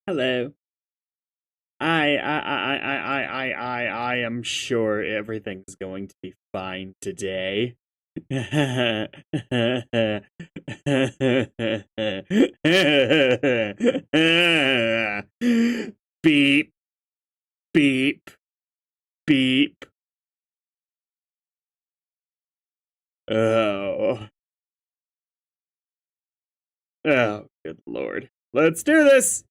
Hello. I am sure everything's going to be fine today. Beep, beep, beep. Oh, oh, good lord. Let's do this.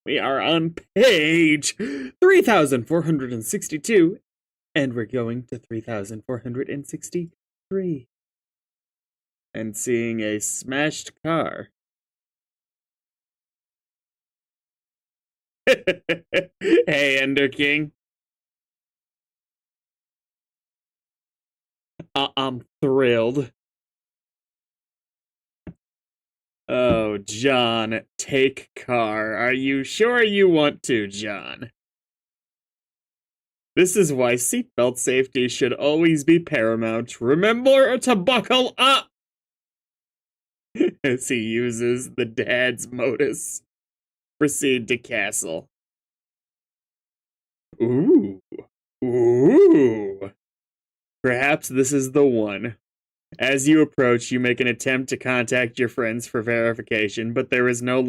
We are on page 3462, and we're going to 3463 and seeing a smashed car. Hey, Ender King. I'm thrilled. Oh, John, take car. Are you sure you want to, John? This is why seatbelt safety should always be paramount. Remember to buckle up! As he uses the dad's modus. Proceed to castle. Ooh. Ooh. Perhaps this is the one. As you approach, you make an attempt to contact your friends for verification, but there is no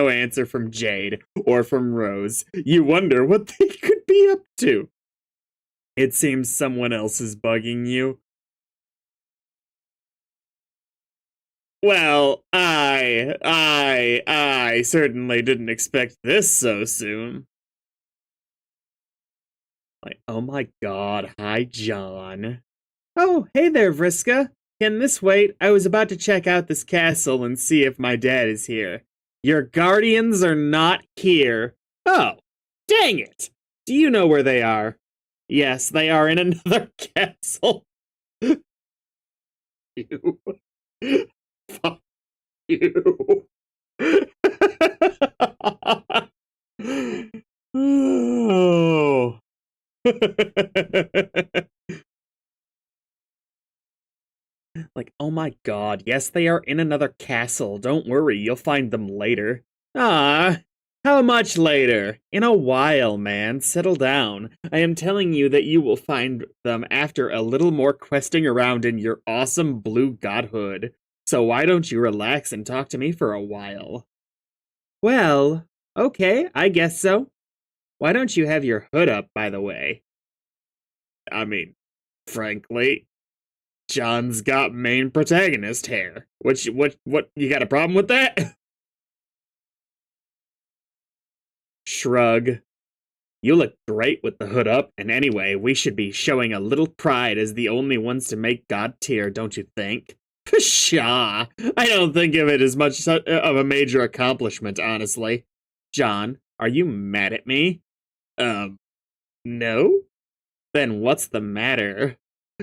answer from Jade or from Rose. You wonder what they could be up to. It seems someone else is bugging you. Well, I certainly didn't expect this so soon. Like, oh my god, hi, John. Oh, hey there, Vriska. Can this wait? I was about to check out this castle and see if my dad is here. Your guardians are not here. Oh, dang it. Do you know where they are? Yes, they are in another castle. You. Fuck you. Oh. Like, oh my god, yes, they are in another castle. Don't worry, you'll find them later. Ah, how much later? In a while, man. Settle down. I am telling you that you will find them after a little more questing around in your awesome blue godhood. So why don't you relax and talk to me for a while? Well, okay, I guess so. Why don't you have your hood up, by the way? I mean, frankly, John's got main protagonist hair. What, you got a problem with that? Shrug. You look great with the hood up, and anyway, we should be showing a little pride as the only ones to make God tier, don't you think? Pshaw! I don't think of it as much of a major accomplishment, honestly. John, are you mad at me? No? Then what's the matter?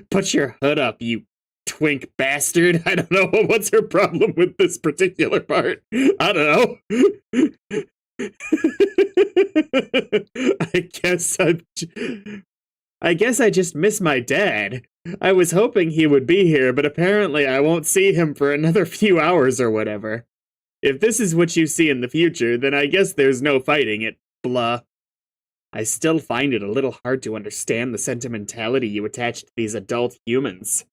Put your hood up, you twink bastard. I don't know what's her problem with this particular part. I don't know. I guess I just miss my dad. I was hoping he would be here, but apparently I won't see him for another few hours or whatever. If this is what you see in the future, then I guess there's no fighting it. Blah. I still find it a little hard to understand the sentimentality you attach to these adult humans.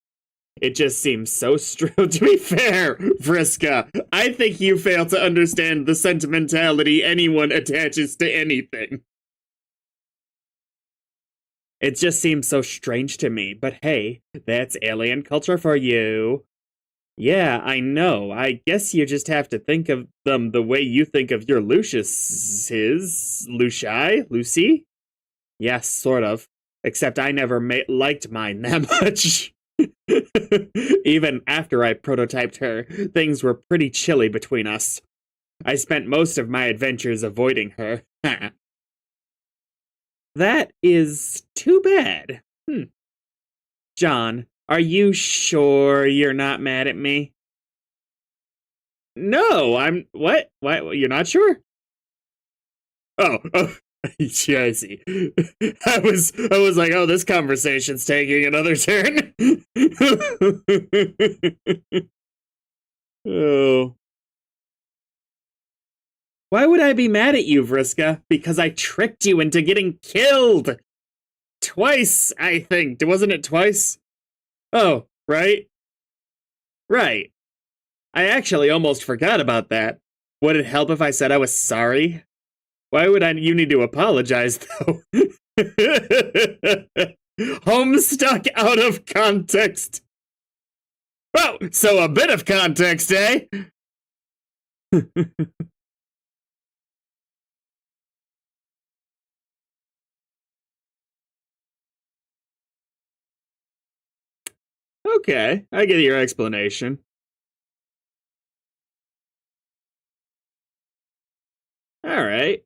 It just seems so to be fair, Vriska, I think you fail to understand the sentimentality anyone attaches to anything. It just seems so strange to me, but hey, that's alien culture for you. Yeah, I know. I guess you just have to think of them the way you think of your Lucius's. Lucy? Yes, sort of. Except I never liked mine that much. Even after I prototyped her, things were pretty chilly between us. I spent most of my adventures avoiding her. That is too bad. John, are you sure you're not mad at me? No, I'm... What? You're not sure? Oh. Yeah, I see. I was like, oh, this conversation's taking another turn. Oh. Why would I be mad at you, Vriska? Because I tricked you into getting killed! Twice, I think. Wasn't it twice? Oh, right? Right. I actually almost forgot about that. Would it help if I said I was sorry? Why would you need to apologize, though? Homestuck out of context. Oh, so a bit of context, eh? Okay, I get your explanation. Alright.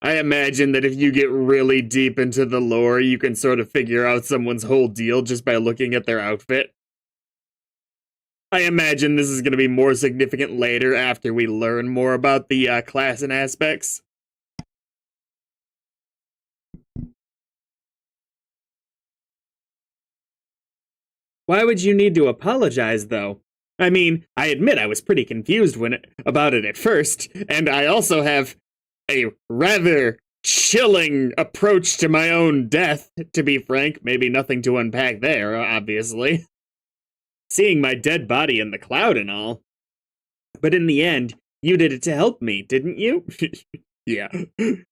I imagine that if you get really deep into the lore, you can sort of figure out someone's whole deal just by looking at their outfit. I imagine this is going to be more significant later after we learn more about the class and aspects. Why would you need to apologize, though? I mean, I admit I was pretty confused about it at first, and I also have a rather chilling approach to my own death, to be frank. Maybe nothing to unpack there, obviously. Seeing my dead body in the cloud and all. But in the end, you did it to help me, didn't you? Yeah.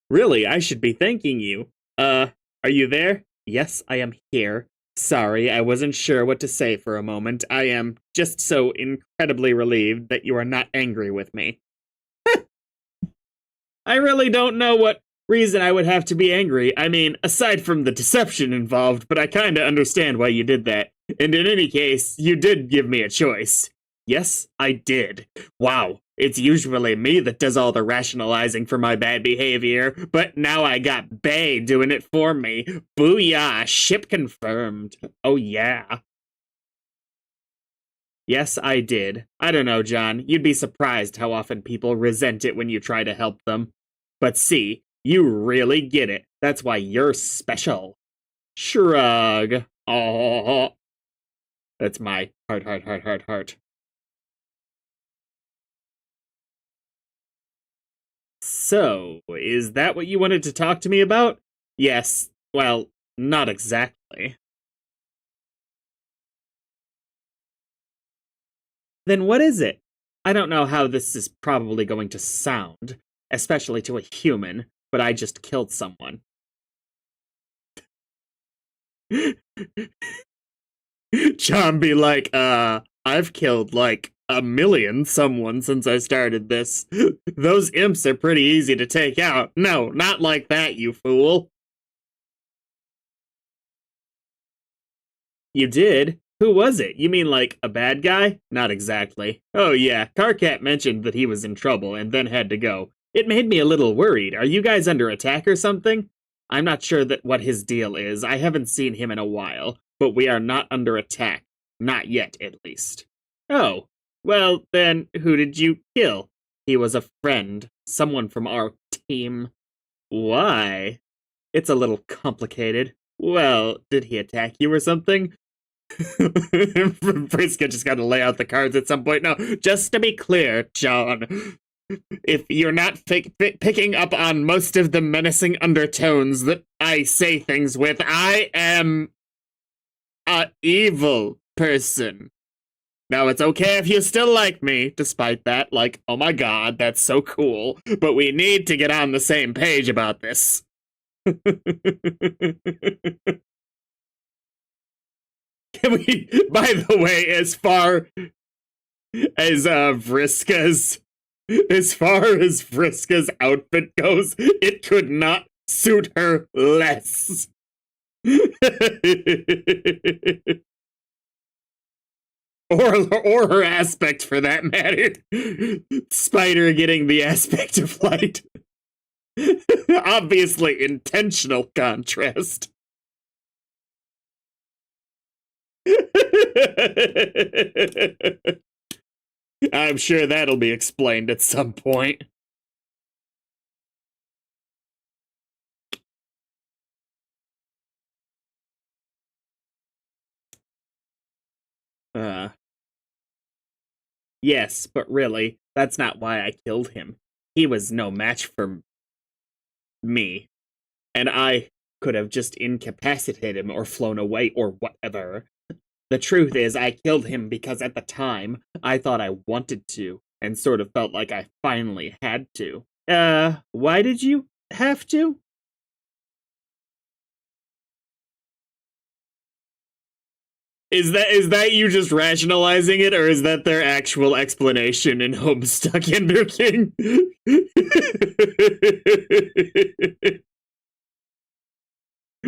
Really, I should be thanking you. Are you there? Yes, I am here. Sorry, I wasn't sure what to say for a moment. I am just so incredibly relieved that you are not angry with me. I really don't know what reason I would have to be angry. I mean, aside from the deception involved, but I kinda understand why you did that. And in any case, you did give me a choice. Yes, I did. Wow, it's usually me that does all the rationalizing for my bad behavior, but now I got Bay doing it for me. Booyah, ship confirmed. Oh yeah. Yes, I did. I don't know, John. You'd be surprised how often people resent it when you try to help them. But see, you really get it. That's why you're special. Shrug. Oh, that's my heart. So, is that what you wanted to talk to me about? Yes. Well, not exactly. Then what is it? I don't know how this is probably going to sound, especially to a human, but I just killed someone. John be like, I've killed like a million someone since I started this. Those imps are pretty easy to take out. No, not like that, you fool. You did? Who was it? You mean like a bad guy? Not exactly. Oh yeah, Carcat mentioned that he was in trouble and then had to go. It made me a little worried. Are you guys under attack or something? I'm not sure that what his deal is. I haven't seen him in a while, but we are not under attack. Not yet, at least. Oh, well then, who did you kill? He was a friend. Someone from our team. Why? It's a little complicated. Well, did he attack you or something? Friska just got to lay out the cards at some point. No, just to be clear, John, if you're not picking up on most of the menacing undertones that I say things with, I am a evil person. Now, it's okay if you still like me, despite that. Like, oh my god, that's so cool. But we need to get on the same page about this. Can we, by the way, Vriska's as far as Vriska's outfit goes, it could not suit her less. or her aspect for that matter. Spider getting the aspect of light. Obviously intentional contrast. I'm sure that'll be explained at some point. Yes, but really, That's not why I killed him. He was no match for me, and I could have just incapacitated him or flown away or whatever. The truth is, I killed him because at the time, I thought I wanted to, and sort of felt like I finally had to. Why did you have to? Is that you just rationalizing it, or is that their actual explanation in Homestuck Ender King?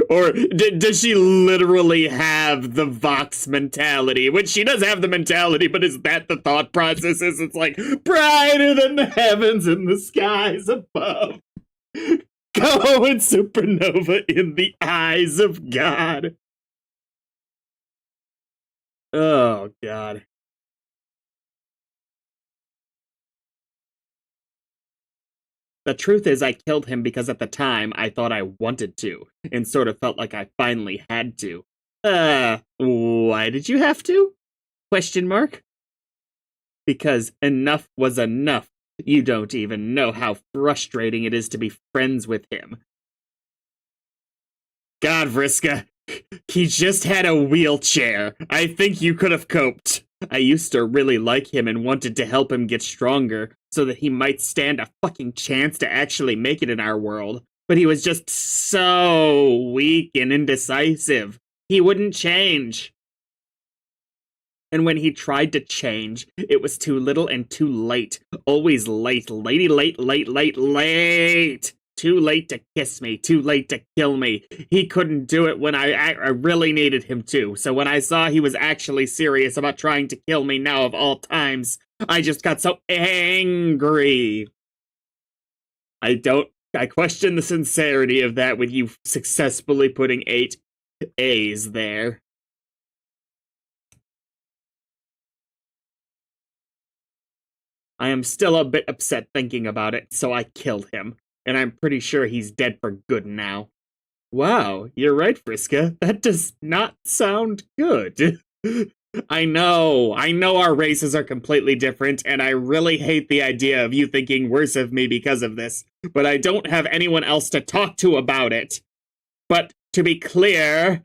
Or does she literally have the Vox mentality? Which she does have the mentality, but is that the thought process? Is it's like brighter than the heavens and the skies above, going supernova in the eyes of God. Oh God. The truth is, I killed him because at the time I thought I wanted to, and sort of felt like I finally had to. Why did you have to? Question mark? Because enough was enough. You don't even know how frustrating it is to be friends with him. God, Vriska, he just had a wheelchair. I think you could have coped. I used to really like him and wanted to help him get stronger so that he might stand a fucking chance to actually make it in our world. But he was just so weak and indecisive. He wouldn't change. And when he tried to change, it was too little and too late. Always late, lady, late, late, late, late. Too late to kiss me, too late to kill me. He couldn't do it when I really needed him to. So when I saw he was actually serious about trying to kill me now of all times, I just got so angry. I question the sincerity of that with you successfully putting 8 A's there. I am still a bit upset thinking about it, so I killed him. And I'm pretty sure he's dead for good now. Wow, you're right, Friska. That does not sound good. I know our races are completely different, and I really hate the idea of you thinking worse of me because of this, but I don't have anyone else to talk to about it. But to be clear,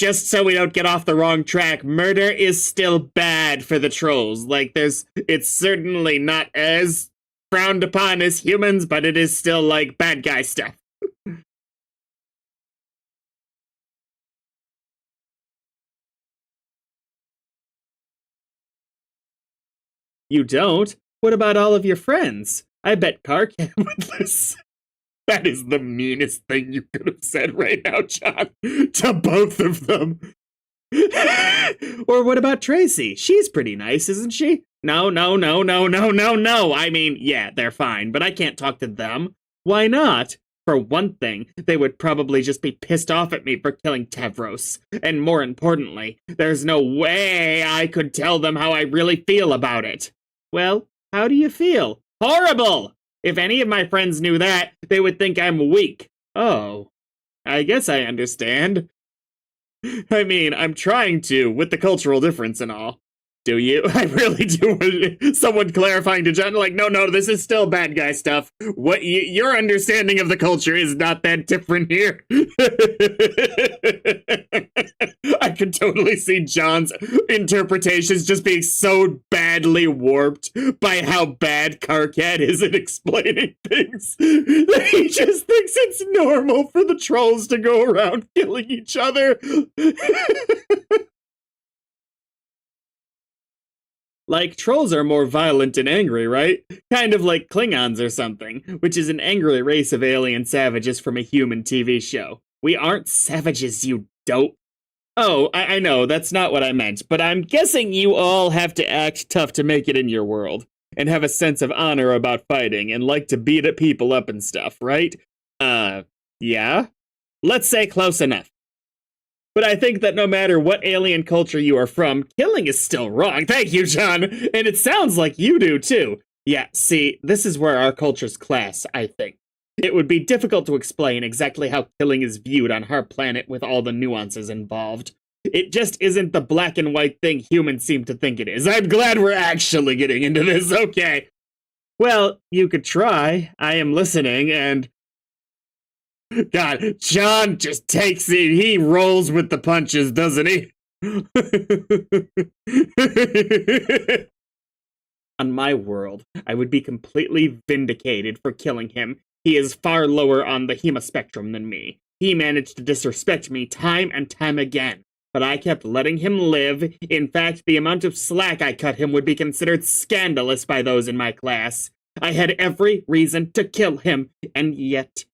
just so we don't get off the wrong track, murder is still bad for the trolls. Like, it's certainly not as frowned upon as humans, but it is still, like, bad guy stuff. You don't? What about all of your friends? I bet Carcat would listen. That is the meanest thing you could have said right now, John, to both of them. Or what about Tracy? She's pretty nice, isn't she? No. I mean, yeah, they're fine, but I can't talk to them. Why not? For one thing, they would probably just be pissed off at me for killing Tevros. And more importantly, there's no way I could tell them how I really feel about it. Well, how do you feel? Horrible! If any of my friends knew that, they would think I'm weak. Oh, I guess I understand. I mean, I'm trying to, with the cultural difference and all. Do you? I really do. Someone clarifying to John, like, no, this is still bad guy stuff. What your understanding of the culture is not that different here. I could totally see John's interpretations just being so badly warped by how bad Carcat is at explaining things that he just thinks it's normal for the trolls to go around killing each other. Like, trolls are more violent and angry, right? Kind of like Klingons or something, which is an angry race of alien savages from a human TV show. We aren't savages, you dope. Oh, I know, that's not what I meant, but I'm guessing you all have to act tough to make it in your world, and have a sense of honor about fighting, and like to beat people up and stuff, right? Yeah? Let's say close enough. But I think that no matter what alien culture you are from, killing is still wrong. Thank you, John. And it sounds like you do, too. Yeah, see, this is where our cultures clash, I think. It would be difficult to explain exactly how killing is viewed on our planet with all the nuances involved. It just isn't the black and white thing humans seem to think it is. I'm glad we're actually getting into this. Okay. Well, you could try. I am listening, and God, John just takes it. He rolls with the punches, doesn't he? On my world, I would be completely vindicated for killing him. He is far lower on the Hema spectrum than me. He managed to disrespect me time and time again, but I kept letting him live. In fact, the amount of slack I cut him would be considered scandalous by those in my class. I had every reason to kill him, and yet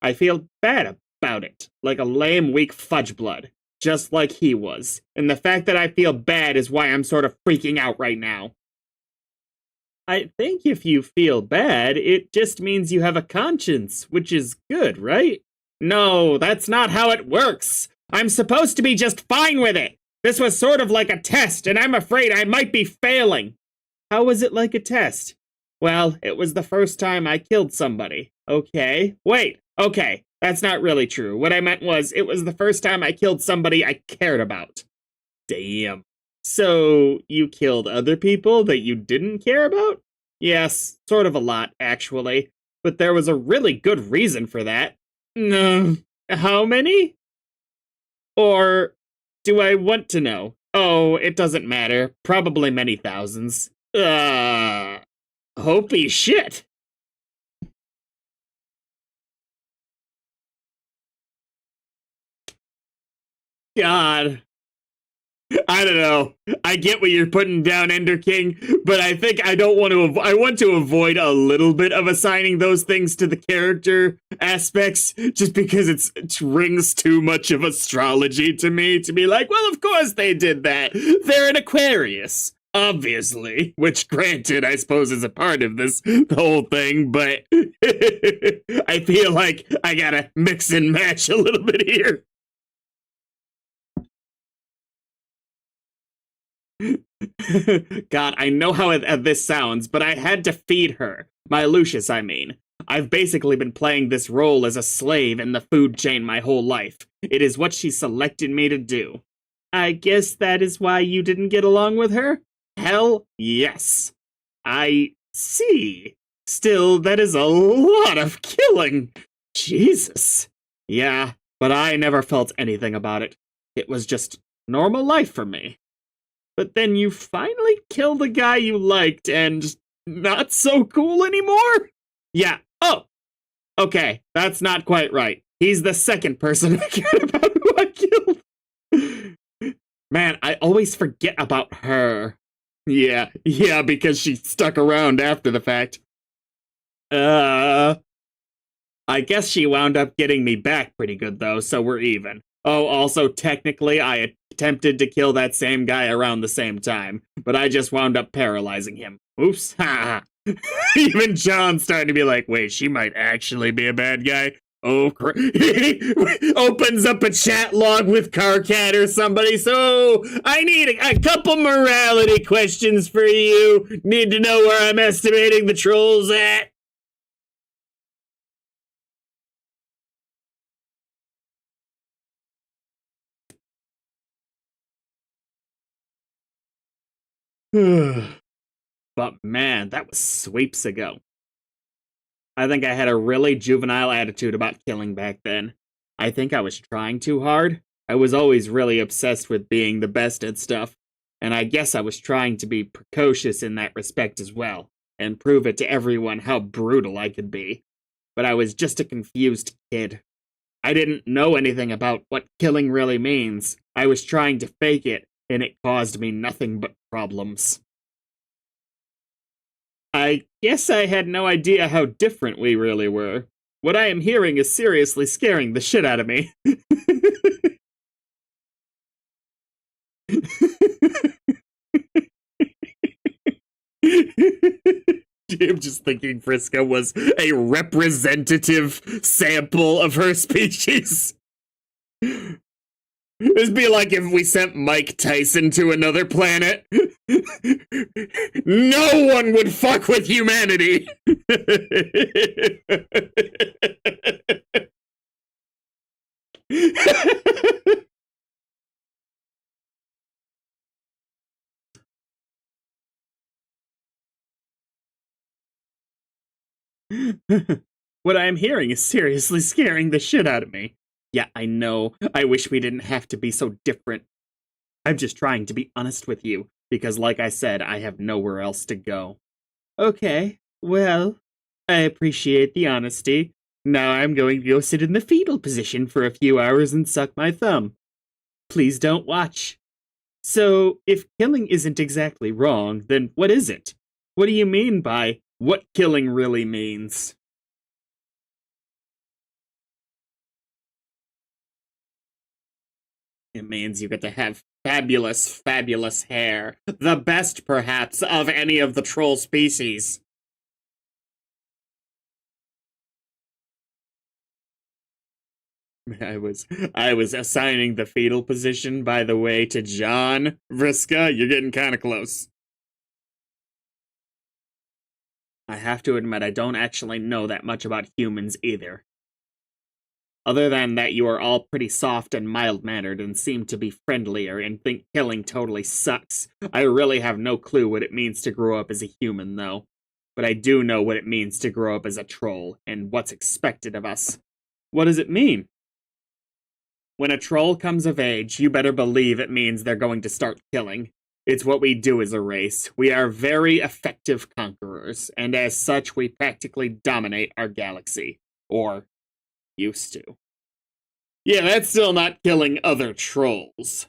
I feel bad about it, like a lame, weak fudge blood, just like he was. And the fact that I feel bad is why I'm sort of freaking out right now. I think if you feel bad, it just means you have a conscience, which is good, right? No, that's not how it works. I'm supposed to be just fine with it. This was sort of like a test, and I'm afraid I might be failing. How was it like a test? Well, it was the first time I killed somebody. Okay. Wait. Okay. That's not really true. What I meant was, it was the first time I killed somebody I cared about. Damn. So, you killed other people that you didn't care about? Yes, sort of a lot, actually. But there was a really good reason for that. No. How many? Or do I want to know? Oh, it doesn't matter. Probably many thousands. Holy shit. God. I don't know. I get what you're putting down, Ender King, but I think I don't want to. I want to avoid a little bit of assigning those things to the character aspects, just because it rings too much of astrology to me to be like, well, of course they did that. They're an Aquarius, obviously, which, granted, I suppose is a part of this whole thing, but I feel like I gotta mix and match a little bit here. God, I know how this sounds, but I had to feed her. My Lucius, I mean. I've basically been playing this role as a slave in the food chain my whole life. It is what she selected me to do. I guess that is why you didn't get along with her? Hell yes. I see. Still, that is a lot of killing. Jesus. Yeah, but I never felt anything about it. It was just normal life for me. But then you finally kill the guy you liked and not so cool anymore? Yeah. Oh, okay. That's not quite right. He's the second person I cared about who I killed. Man, I always forget about her. Yeah, because she stuck around after the fact. I guess she wound up getting me back pretty good, though, so we're even. Oh, also, technically, I attempted to kill that same guy around the same time, but I just wound up paralyzing him. Oops, ha. Even John's starting to be like, wait, she might actually be a bad guy. Oh, opens up a chat log with Carcat or somebody. So, I need a couple morality questions for you. Need to know where I'm estimating the trolls at. But man, that was sweeps ago. I think I had a really juvenile attitude about killing back then. I think I was trying too hard. I was always really obsessed with being the best at stuff, and I guess I was trying to be precocious in that respect as well, and prove it to everyone how brutal I could be. But I was just a confused kid. I didn't know anything about what killing really means. I was trying to fake it, and it caused me nothing but problems. I guess I had no idea how different we really were. What I am hearing is seriously scaring the shit out of me. I'm just thinking Frisca was a representative sample of her species. It'd be like if we sent Mike Tyson to another planet. No one would fuck with humanity. What I'm hearing is seriously scaring the shit out of me. Yeah, I know. I wish we didn't have to be so different. I'm just trying to be honest with you, because like I said, I have nowhere else to go. Okay, well, I appreciate the honesty. Now I'm going to go sit in the fetal position for a few hours and suck my thumb. Please don't watch. So, if killing isn't exactly wrong, then what is it? What do you mean by what killing really means? It means you get to have fabulous, fabulous hair. The best, perhaps, of any of the troll species. I was I was assigning the fetal position, by the way, to John. Vriska, you're getting kinda close. I have to admit I don't actually know that much about humans either. Other than that you are all pretty soft and mild-mannered and seem to be friendlier and think killing totally sucks. I really have no clue what it means to grow up as a human, though. But I do know what it means to grow up as a troll, and what's expected of us. What does it mean? When a troll comes of age, you better believe it means they're going to start killing. It's what we do as a race. We are very effective conquerors, and as such, we practically dominate our galaxy. Or used to. Yeah, that's still not killing other trolls.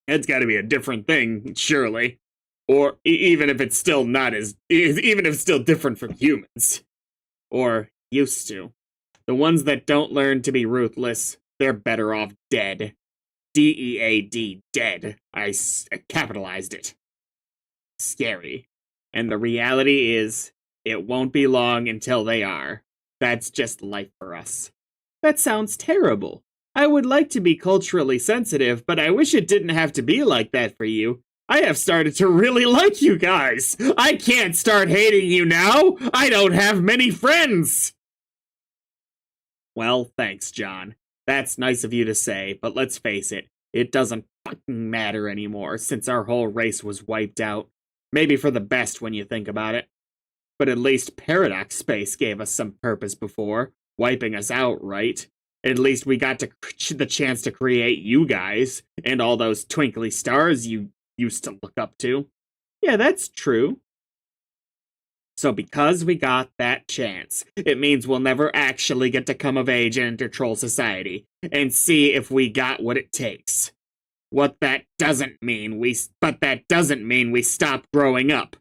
It's gotta be a different thing, surely. Or even if it's still not as. Even if it's still different from humans. Or used to. The ones that don't learn to be ruthless, they're better off dead. DEAD, dead. I capitalized it. Scary. And the reality is, it won't be long until they are. That's just life for us. That sounds terrible. I would like to be culturally sensitive, but I wish it didn't have to be like that for you. I have started to really like you guys. I can't start hating you now. I don't have many friends. Well, thanks, John. That's nice of you to say, but let's face it, it doesn't fucking matter anymore since our whole race was wiped out. Maybe for the best when you think about it. But at least Paradox Space gave us some purpose before, wiping us out, right? At least we got the chance to create you guys, and all those twinkly stars you used to look up to. Yeah, that's true. So because we got that chance, it means we'll never actually get to come of age and enter troll society, and see if we got what it takes. But that doesn't mean we stop growing up.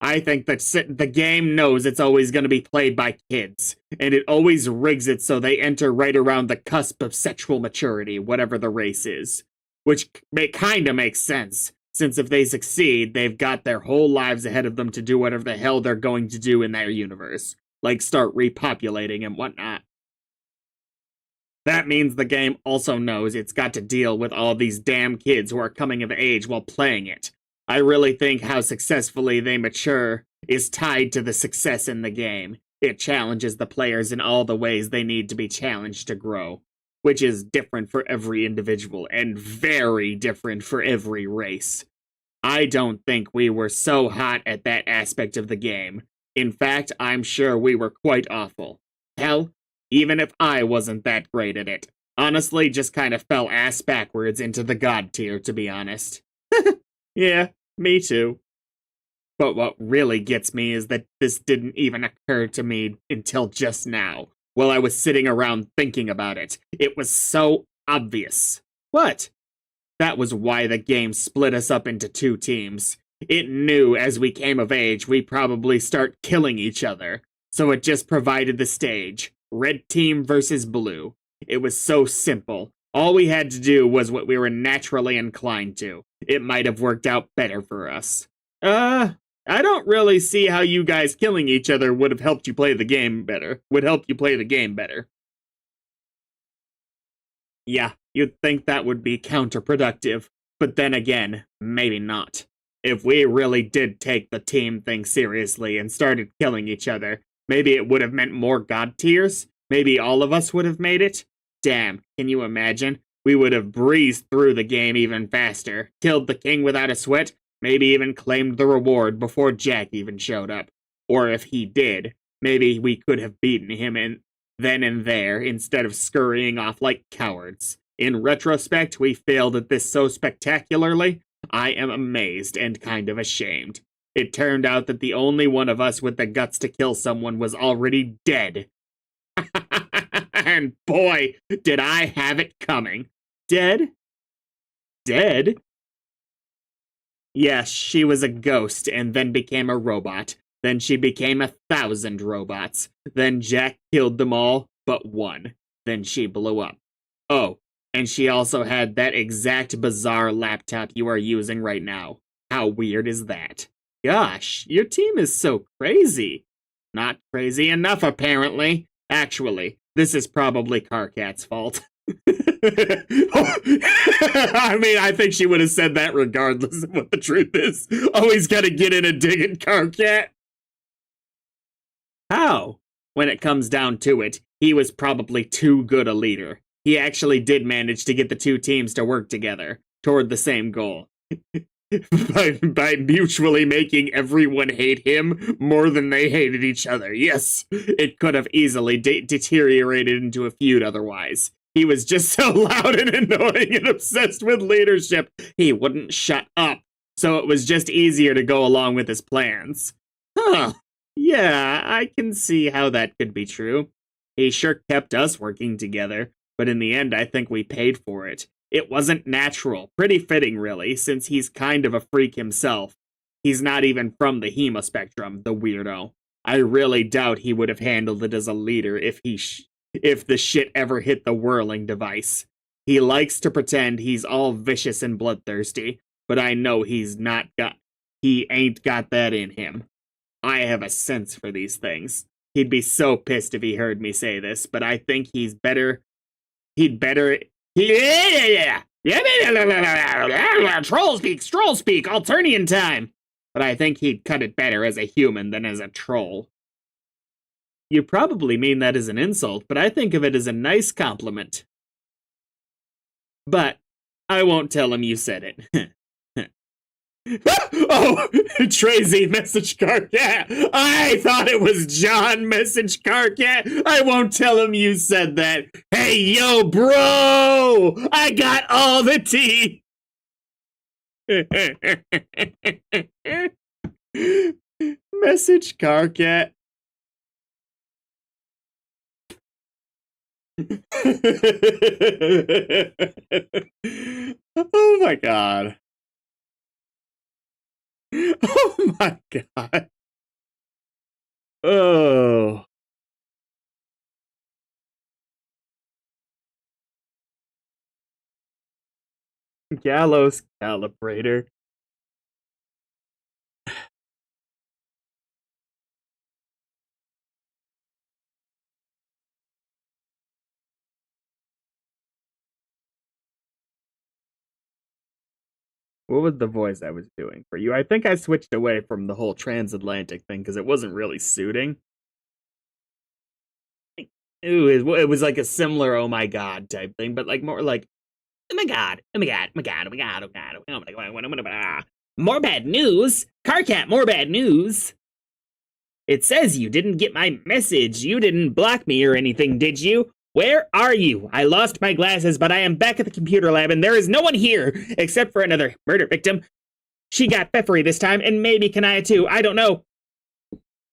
I think that the game knows it's always going to be played by kids, and it always rigs it so they enter right around the cusp of sexual maturity, whatever the race is. Which kinda makes sense, since if they succeed, they've got their whole lives ahead of them to do whatever the hell they're going to do in their universe, like start repopulating and whatnot. That means the game also knows it's got to deal with all these damn kids who are coming of age while playing it. I really think how successfully they mature is tied to the success in the game. It challenges the players in all the ways they need to be challenged to grow, which is different for every individual and very different for every race. I don't think we were so hot at that aspect of the game. In fact, I'm sure we were quite awful. Hell, even if I wasn't that great at it. Honestly, just kind of fell ass backwards into the god tier, to be honest. Yeah, me too. But what really gets me is that this didn't even occur to me until just now, while I was sitting around thinking about it. It was so obvious. What? That was why the game split us up into two teams. It knew as we came of age we'd probably start killing each other, so it just provided the stage. Red team versus blue. It was so simple. All we had to do was what we were naturally inclined to. It might have worked out better for us. I don't really see how you guys killing each other would have helped you play the game better. Would help you play the game better. Yeah, you'd think that would be counterproductive, but then again, maybe not. If we really did take the team thing seriously and started killing each other, maybe it would have meant more god tiers? Maybe all of us would have made it? Damn, can you imagine? We would have breezed through the game even faster, killed the king without a sweat, maybe even claimed the reward before Jack even showed up. Or if he did, Maybe we could have beaten him then and there instead of scurrying off like cowards. In retrospect, we failed at this so spectacularly. I am amazed and kind of ashamed. It turned out that the only one of us with the guts to kill someone was already dead. And boy, did I have it coming. Dead? Dead? Yes, she was a ghost and then became a robot. Then she became 1,000 robots. Then Jack killed them all but one. Then she blew up. Oh, and she also had that exact bizarre laptop you are using right now. How weird is that? Gosh, your team is so crazy. Not crazy enough, apparently. Actually, this is probably Carcat's fault. I mean, I think she would have said that regardless of what the truth is. Always gotta get in a dig at Carcat. How? When it comes down to it, he was probably too good a leader. He actually did manage to get the two teams to work together toward the same goal. by mutually making everyone hate him more than they hated each other. Yes, it could have easily deteriorated into a feud otherwise. He was just so loud and annoying and obsessed with leadership, he wouldn't shut up. So it was just easier to go along with his plans. Huh. Yeah, I can see how that could be true. He sure kept us working together, but in the end I think we paid for it. It wasn't natural. Pretty fitting, really, since he's kind of a freak himself. He's not even from the hemo spectrum, the weirdo. I really doubt he would have handled it as a leader if the shit ever hit the whirling device. He likes to pretend he's all vicious and bloodthirsty, but I know he ain't got that in him. I have a sense for these things. He'd be so pissed if he heard me say this, but I think he'd better yeah. Troll speak, Alternian time. But I think he'd cut it better as a human than as a troll. You probably mean that as an insult, but I think of it as a nice compliment. But I won't tell him you said it. Oh, Tracy message Carcat. I thought it was John message Carcat. I won't tell him you said that. Hey, yo, bro! I got all the tea. Message Carcat. Oh my god. Oh my god. Oh. Gallows calibrator. What was the voice I was doing for you? I think I switched away from the whole transatlantic thing because it wasn't really suiting. It was like a similar oh my god type thing, but like more like oh my god, oh my god, oh my god, oh my god, oh my god, oh my god. More bad news! Carcat, more bad news! It says you didn't get my message. You didn't block me or anything, did you? Where are you? I lost my glasses, but I am back at the computer lab, and there is no one here except for another murder victim. She got peppery this time, and maybe Kanaya too. I don't know.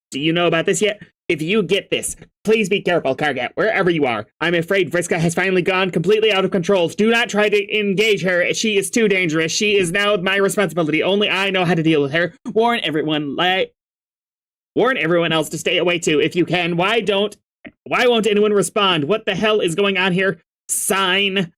Do you know about this yet? If you get this, please be careful, Cargat, wherever you are. I'm afraid Vriska has finally gone completely out of control. Do not try to engage her. She is too dangerous. She is now my responsibility. Only I know how to deal with her. Warn everyone else to stay away too, if you can. Why won't anyone respond? What the hell is going on here? Sigh.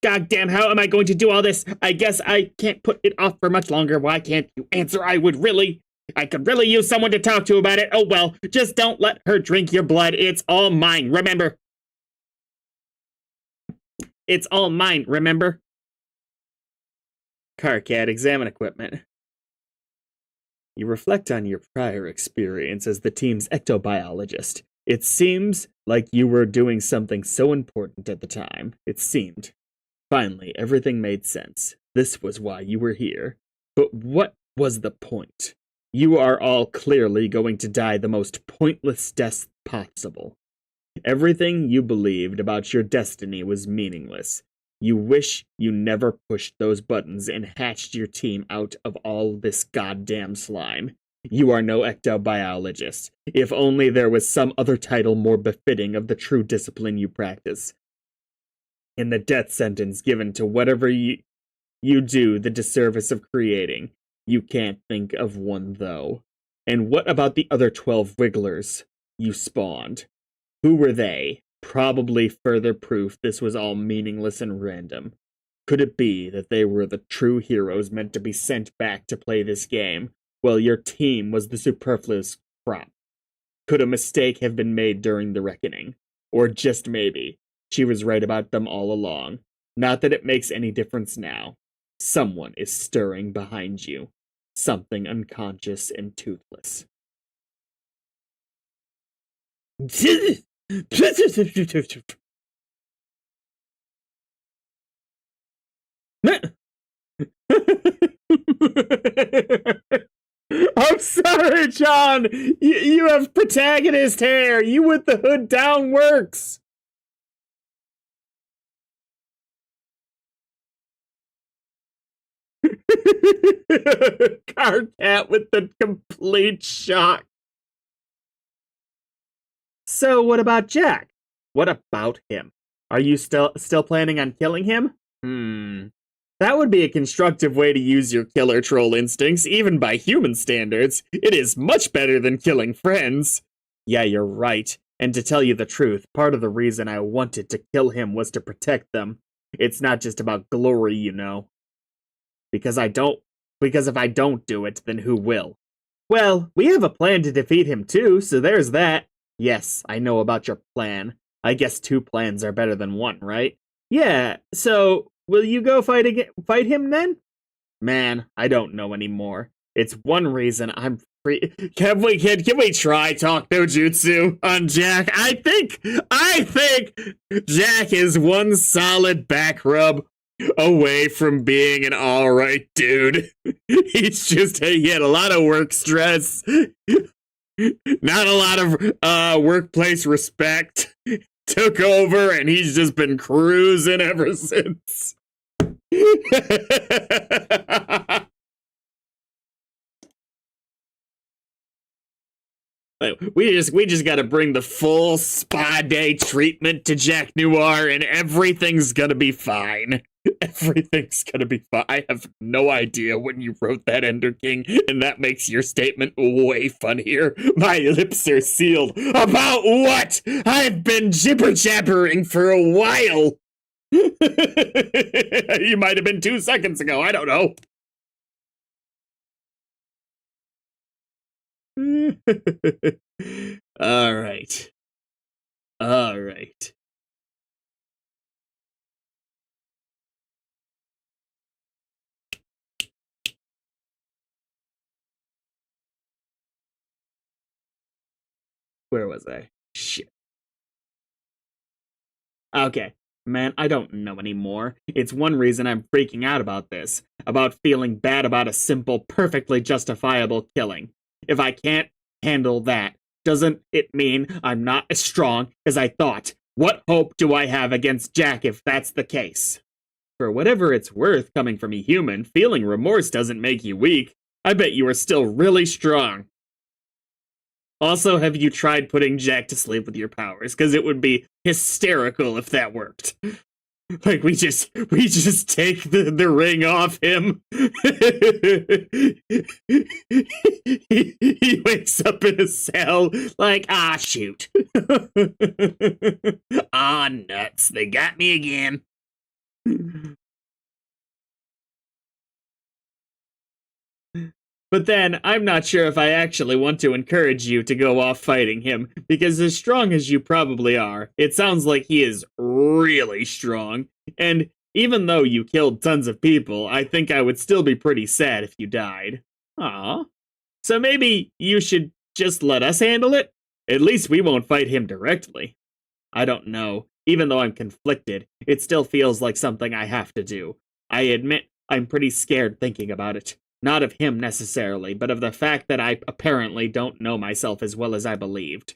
God damn, how am I going to do all this? I guess I can't put it off for much longer. Why can't you answer? I could really use someone to talk to about it. Oh well, just don't let her drink your blood. It's all mine, remember? It's all mine, remember? Carcat, examine equipment. You reflect on your prior experience as the team's ectobiologist. It seems like you were doing something so important at the time. It seemed. Finally, everything made sense. This was why you were here. But what was the point? You are all clearly going to die the most pointless deaths possible. Everything you believed about your destiny was meaningless. You wish you never pushed those buttons and hatched your team out of all this goddamn slime. You are no ectobiologist. If only there was some other title more befitting of the true discipline you practice. In the death sentence given to whatever you do the disservice of creating, you can't think of one, though. And what about the other 12 wigglers you spawned? Who were they? Probably further proof this was all meaningless and random. Could it be that they were the true heroes meant to be sent back to play this game, while your team was the superfluous crop? Could a mistake have been made during the reckoning? Or just maybe, she was right about them all along. Not that it makes any difference now. Someone is stirring behind you. Something unconscious and toothless. I'm sorry, John. You have protagonist hair. You with the hood down works. Cat with the complete shock. So what about Jack? What about him? Are you still planning on killing him? That would be a constructive way to use your killer troll instincts, even by human standards. It is much better than killing friends. Yeah, you're right. And to tell you the truth, part of the reason I wanted to kill him was to protect them. It's not just about glory, you know. Because if I don't do it, then who will? Well, we have a plan to defeat him too, so there's that. Yes, I know about your plan. I guess 2 plans are better than 1, right? Yeah, so will you go fight him then? Man, I don't know anymore. It's one reason I'm free. Can we try talk no jutsu on Jack? I think Jack is one solid back rub away from being an alright dude. He had a lot of work stress. Not a lot of workplace respect. Took over and he's just been cruising ever since. We just gotta bring the full spa day treatment to Jack Noir and everything's gonna be fine. Everything's gonna be fine. I have no idea when you wrote that, Ender King, and that makes your statement way funnier. My lips are sealed. About what? I've been jibber-jabbering for a while. You might have been 2 seconds ago. I don't know. All right. All right. Where was I? Shit. Okay. Man, I don't know anymore. It's one reason I'm freaking out about this. About feeling bad about a simple, perfectly justifiable killing. If I can't handle that, doesn't it mean I'm not as strong as I thought? What hope do I have against Jack if that's the case? For whatever it's worth coming from a human, feeling remorse doesn't make you weak. I bet you are still really strong. Also, have you tried putting Jack to sleep with your powers? Because it would be hysterical if that worked. Like, we just take the ring off him. he wakes up in a cell like, ah, shoot. Ah, nuts. They got me again. But then, I'm not sure if I actually want to encourage you to go off fighting him, because as strong as you probably are, it sounds like he is really strong. And even though you killed tons of people, I think I would still be pretty sad if you died. Aw. So maybe you should just let us handle it? At least we won't fight him directly. I don't know. Even though I'm conflicted, it still feels like something I have to do. I admit I'm pretty scared thinking about it. Not of him necessarily, but of the fact that I apparently don't know myself as well as I believed.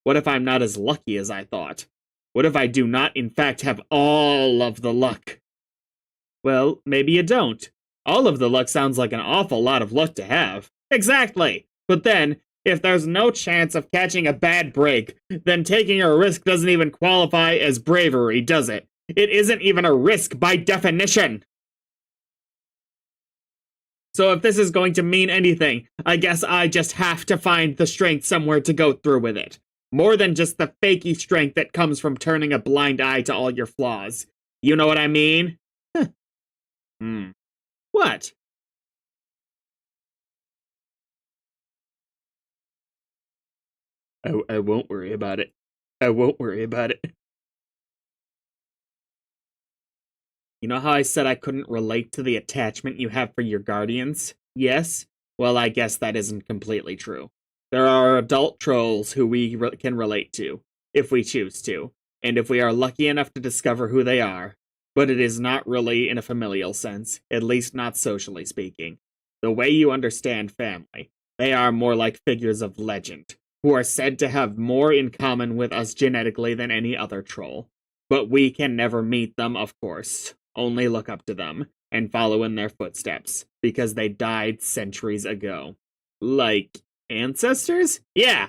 What if I'm not as lucky as I thought? What if I do not, in fact, have all of the luck? Well, maybe you don't. All of the luck sounds like an awful lot of luck to have. Exactly! But then, if there's no chance of catching a bad break, then taking a risk doesn't even qualify as bravery, does it? It isn't even a risk by definition! So if this is going to mean anything, I guess I just have to find the strength somewhere to go through with it. More than just the fakey strength that comes from turning a blind eye to all your flaws. You know what I mean? Hmm. What? I won't worry about it. I won't worry about it. You know how I said I couldn't relate to the attachment you have for your guardians? Yes? Well, I guess that isn't completely true. There are adult trolls who we can relate to, if we choose to, and if we are lucky enough to discover who they are. But it is not really in a familial sense, at least not socially speaking. The way you understand family, they are more like figures of legend, who are said to have more in common with us genetically than any other troll. But we can never meet them, of course. Only look up to them and follow in their footsteps, because they died centuries ago. Like ancestors? Yeah.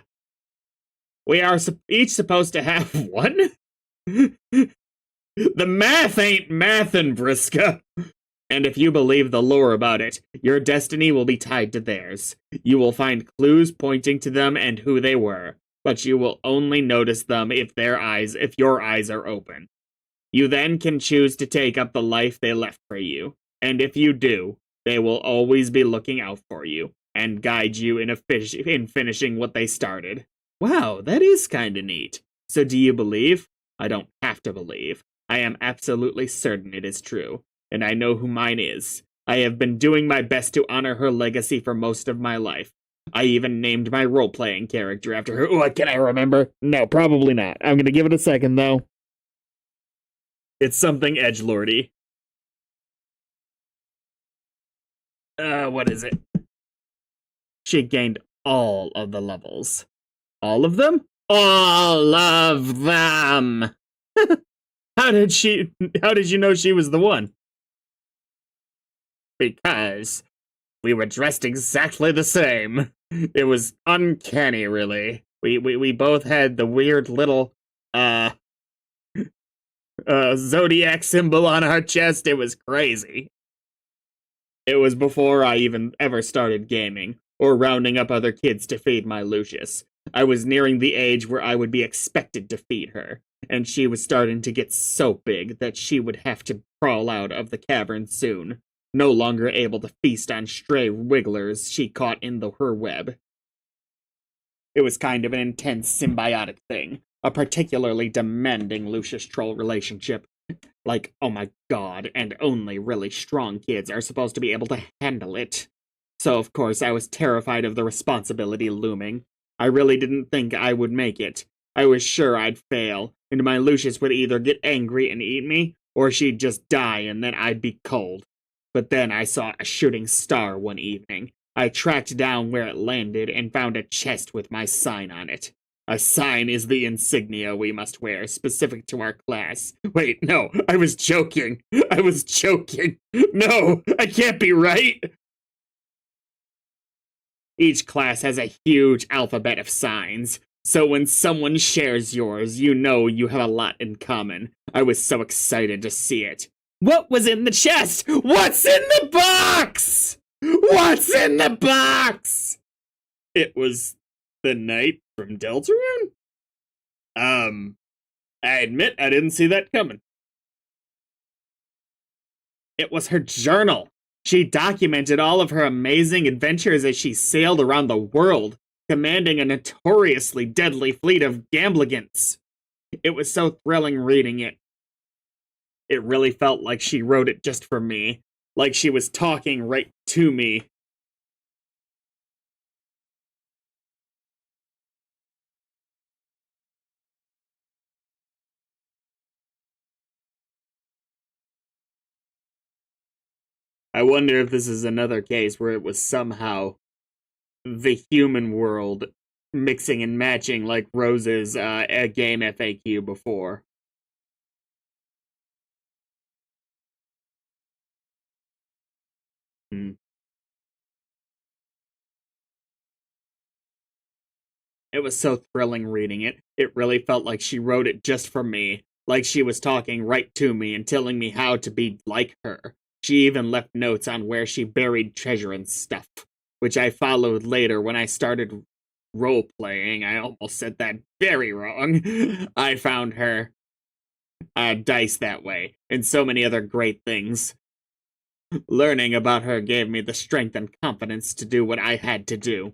We are each supposed to have one? The math ain't mathin', Vriska. And if you believe the lore about it, your destiny will be tied to theirs. You will find clues pointing to them and who they were, but you will only notice them if your eyes are open. You then can choose to take up the life they left for you, and if you do, they will always be looking out for you and guide you in finishing what they started. Wow, that is kinda neat. So do you believe? I don't have to believe. I am absolutely certain it is true, and I know who mine is. I have been doing my best to honor her legacy for most of my life. I even named my role-playing character after her. What can I remember? No, probably not. I'm gonna give it a second, though. It's something edgelordy. What is it? She gained all of the levels. All of them? All of them! How did you know she was the one? Because we were dressed exactly the same. It was uncanny, really. We both had the weird little, zodiac symbol on our chest. It was crazy. It was before I even ever started gaming, or rounding up other kids to feed my Lucius. I was nearing the age where I would be expected to feed her, and she was starting to get so big that she would have to crawl out of the cavern soon, no longer able to feast on stray wigglers she caught in her web. It was kind of an intense symbiotic thing, a particularly demanding Lucius Troll relationship. Like, oh my god, and only really strong kids are supposed to be able to handle it. So, of course, I was terrified of the responsibility looming. I really didn't think I would make it. I was sure I'd fail, and my Lucius would either get angry and eat me, or she'd just die and then I'd be cold. But then I saw a shooting star one evening. I tracked down where it landed and found a chest with my sign on it. A sign is the insignia we must wear, specific to our class. Wait, no, I was joking. I was joking. No, I can't be right. Each class has a huge alphabet of signs, so when someone shares yours, you know you have a lot in common. I was so excited to see it. What was in the chest? What's in the box? What's in the box? It was the knight from Deltarune? I admit I didn't see that coming. It was her journal. She documented all of her amazing adventures as she sailed around the world, commanding a notoriously deadly fleet of gambligants. It was so thrilling reading it. It really felt like she wrote it just for me, like she was talking right to me. I wonder if this is another case where it was somehow the human world mixing and matching like Rose's a game FAQ before. Hmm. It was so thrilling reading it. It really felt like she wrote it just for me, like she was talking right to me and telling me how to be like her. She even left notes on where she buried treasure and stuff, which I followed later when I started role playing. I almost said that very wrong. I found her dice that way, and so many other great things. Learning about her gave me the strength and confidence to do what I had to do.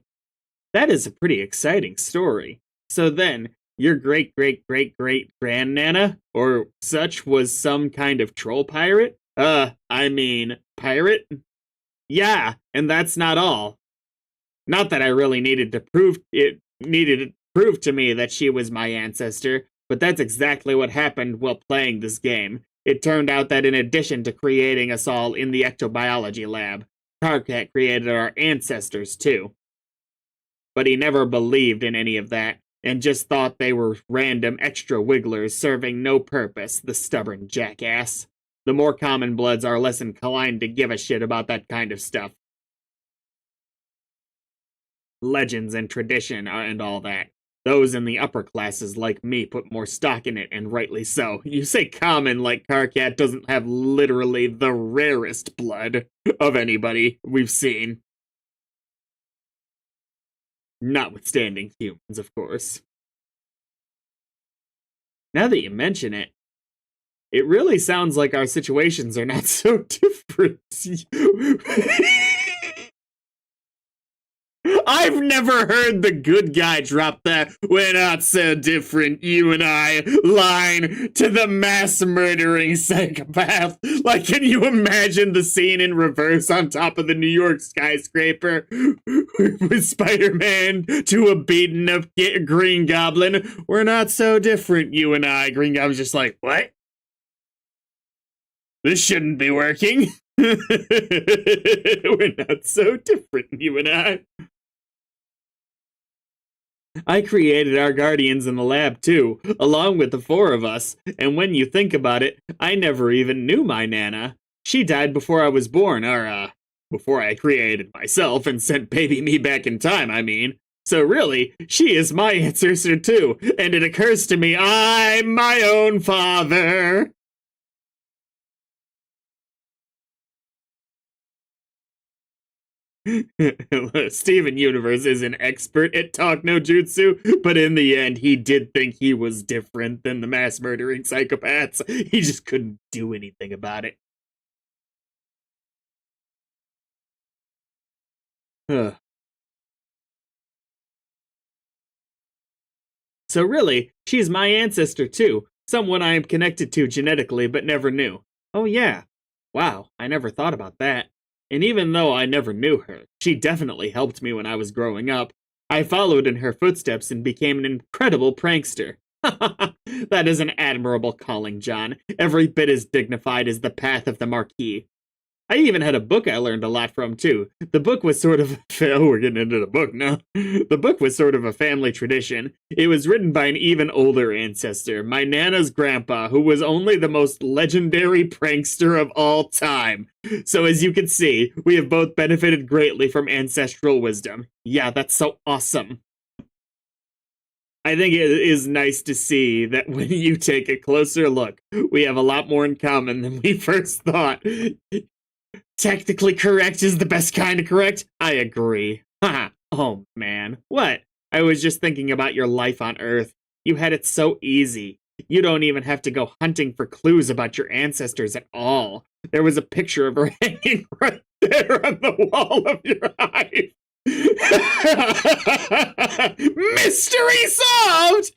That is a pretty exciting story. So then, your great great great great grandnana, or such, was some kind of troll pirate? I mean, pirate? Yeah, and that's not all. Not that I really needed to prove to me that she was my ancestor, but that's exactly what happened while playing this game. It turned out that in addition to creating us all in the ectobiology lab, Karkat created our ancestors too. But he never believed in any of that, and just thought they were random extra wigglers serving no purpose, the stubborn jackass. The more common bloods are less inclined to give a shit about that kind of stuff. Legends and tradition and all that. Those in the upper classes like me put more stock in it, and rightly so. You say common like Karkat doesn't have literally the rarest blood of anybody we've seen. Notwithstanding humans, of course. Now that you mention it, it really sounds like our situations are not so different. I've never heard the good guy drop that "we're not so different, you and I" line to the mass murdering psychopath. Like, can you imagine the scene in reverse on top of the New York skyscraper with Spider-Man to a beaten up Green Goblin? "We're not so different, you and I." Green Goblin's just like, what? This shouldn't be working. We're not so different, you and I. I created our guardians in the lab too, along with the four of us, and when you think about it, I never even knew my Nana. She died before I was born, or, before I created myself and sent baby me back in time, I mean. So really, she is my ancestor too, and it occurs to me I'm my own father. Steven Universe is an expert at talk no jutsu, but in the end, he did think he was different than the mass murdering psychopaths. He just couldn't do anything about it. So really, she's my ancestor too, someone I am connected to genetically but never knew. Oh yeah. Wow, I never thought about that. And even though I never knew her, she definitely helped me when I was growing up. I followed in her footsteps and became an incredible prankster. That is an admirable calling, John. Every bit as dignified as the path of the Marquis. I even had a book I learned a lot from, too. The book was sort of... Oh, we're getting into the book now. The book was sort of a family tradition. It was written by an even older ancestor, my Nana's grandpa, who was only the most legendary prankster of all time. So as you can see, we have both benefited greatly from ancestral wisdom. Yeah, that's so awesome. I think it is nice to see that when you take a closer look, we have a lot more in common than we first thought. Technically correct is the best kind of correct. I agree. Haha. Oh man. What? I was just thinking about your life on Earth. You had it so easy. You don't even have to go hunting for clues about your ancestors at all. There was a picture of her hanging right there on the wall of your hive. Mystery solved!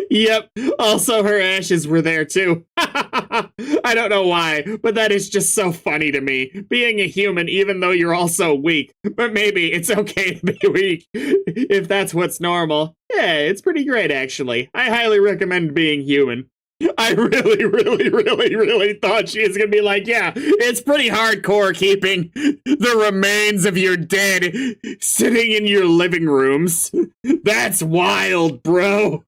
Yep, also her ashes were there too. I don't know why, but that is just so funny to me. Being a human, even though you're also weak. But maybe it's okay to be weak, if that's what's normal. Yeah, it's pretty great actually. I highly recommend being human. I really thought she was gonna be like, yeah, it's pretty hardcore keeping the remains of your dead sitting in your living rooms. That's wild, bro.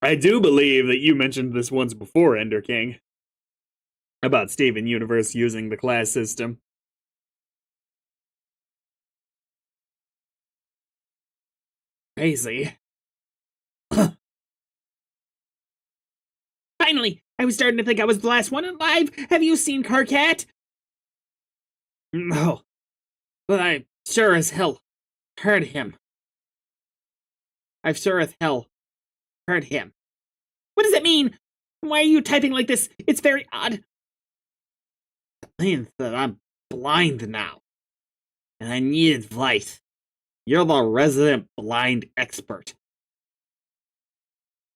I do believe that you mentioned this once before, Ender King, about Steven Universe using the class system. Crazy. Finally! I was starting to think I was the last one alive! Have you seen Carcat? No. But I sure as hell heard him. I've sure as hell heard him. What does it mean? Why are you typing like this? It's very odd. It means that I'm blind now. And I need advice. You're the resident blind expert.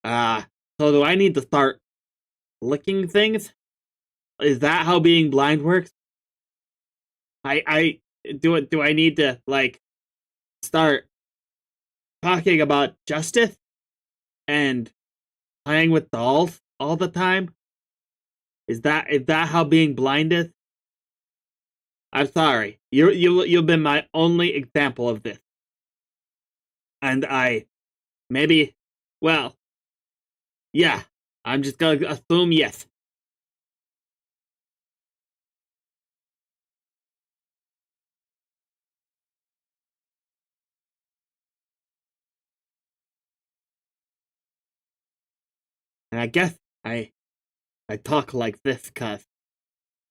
So do I need to start licking things? Is that how being blind works? Do I need to, like, start talking about justice and playing with dolls all the time? Is that how being blind is? I'm sorry. You've been my only example of this. And yeah, I'm just gonna assume yes. And I guess I talk like this cause...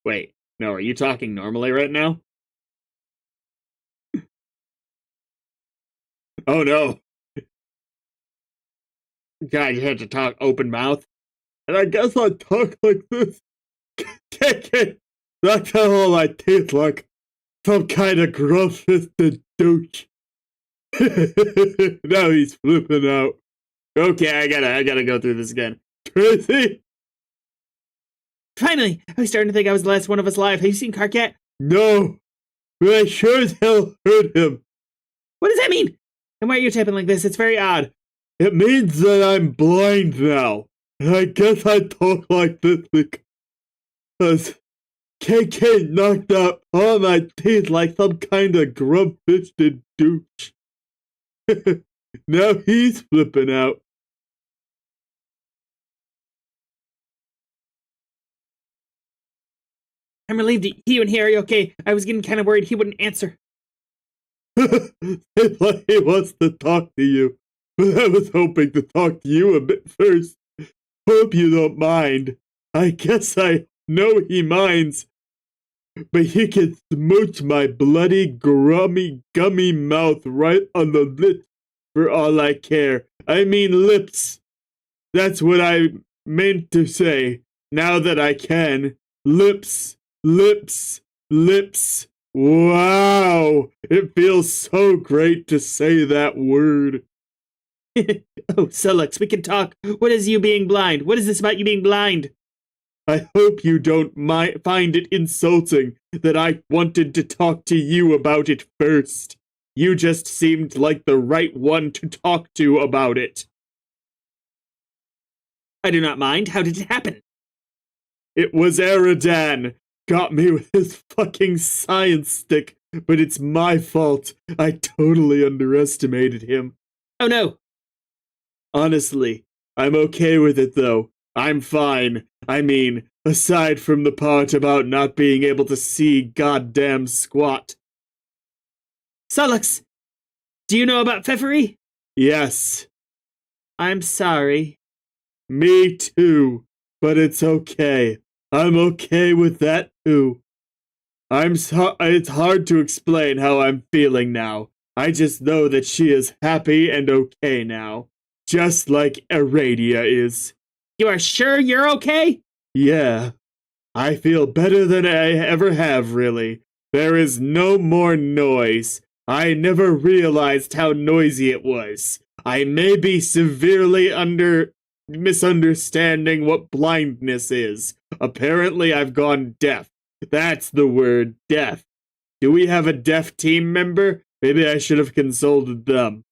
Wait, no, are you talking normally right now? Oh no. God, you had to talk open mouth. And I guess I talk like this. That's how all my teeth look. Some kind of gross-fisted douche. Now he's flipping out. Okay, I gotta go through this again. Tracy? Finally! I was starting to think I was the last one of us alive. Have you seen Carcat? No. But I sure as hell heard him. What does that mean? And why are you typing like this? It's very odd. It means that I'm blind now. And I guess I talk like this because KK knocked out all my teeth like some kind of grub-fisted douche. Now he's flipping out. I'm relieved to you and here. Are you okay? I was getting kind of worried he wouldn't answer. It's like he wants to talk to you. But I was hoping to talk to you a bit first. Hope you don't mind. I guess I know he minds. But he can smooch my bloody, gummy mouth right on the lips for all I care. I mean lips. That's what I meant to say. Now that I can. Lips. Lips. Lips. Wow. It feels so great to say that word. Oh, Sullux, we can talk. What is you being blind? What is this about you being blind? I hope you don't find it insulting that I wanted to talk to you about it first. You just seemed like the right one to talk to about it. I do not mind. How did it happen? It was Eridan. Got me with his fucking science stick, but it's my fault. I totally underestimated him. Oh no. Honestly, I'm okay with it though. I'm fine. I mean, aside from the part about not being able to see goddamn squat. Sullux, do you know about Pfeffery? Yes. I'm sorry. Me too, but it's okay. I'm okay with that too. It's hard to explain how I'm feeling now. I just know that she is happy and okay now. Just like Aradia is. You are sure you're okay? Yeah. I feel better than I ever have, really. There is no more noise. I never realized how noisy it was. I may be severely misunderstanding what blindness is, Apparently, I've gone deaf. That's the word, deaf. Do we have a deaf team member? Maybe I should have consulted them.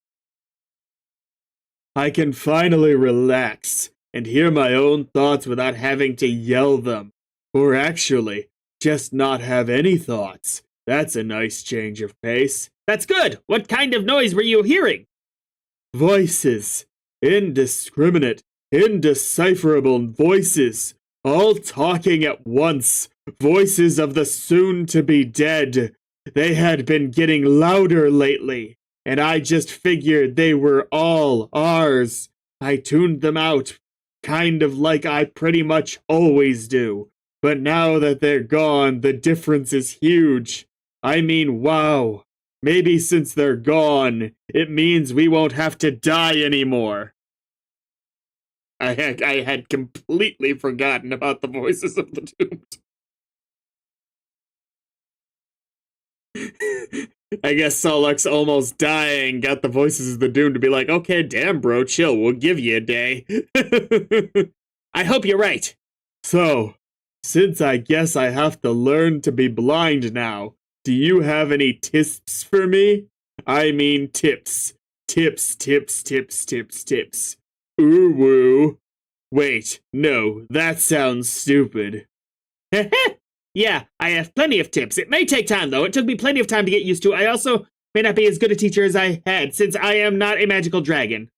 I can finally relax and hear my own thoughts without having to yell them. Or actually, just not have any thoughts. That's a nice change of pace. That's good. What kind of noise were you hearing? Voices. Indiscriminate, indecipherable voices. All talking at once. Voices of the soon-to-be dead. They had been getting louder lately, and I just figured they were all ours. I tuned them out, kind of like I pretty much always do. But now that they're gone, the difference is huge. I mean, wow. Maybe since they're gone, it means we won't have to die anymore. I had completely forgotten about the voices of the doomed. I guess Solux almost dying got the voices of the doomed to be like, okay, damn, bro, chill, we'll give you a day. I hope you're right. So, since I guess I have to learn to be blind now, do you have any tips for me? I mean tips. Tips, tips, tips, tips, tips. Ooh woo. Wait, no, that sounds stupid. Yeah, I have plenty of tips. It may take time, though. It took me plenty of time to get used to. I also may not be as good a teacher as I had, since I am not a magical dragon.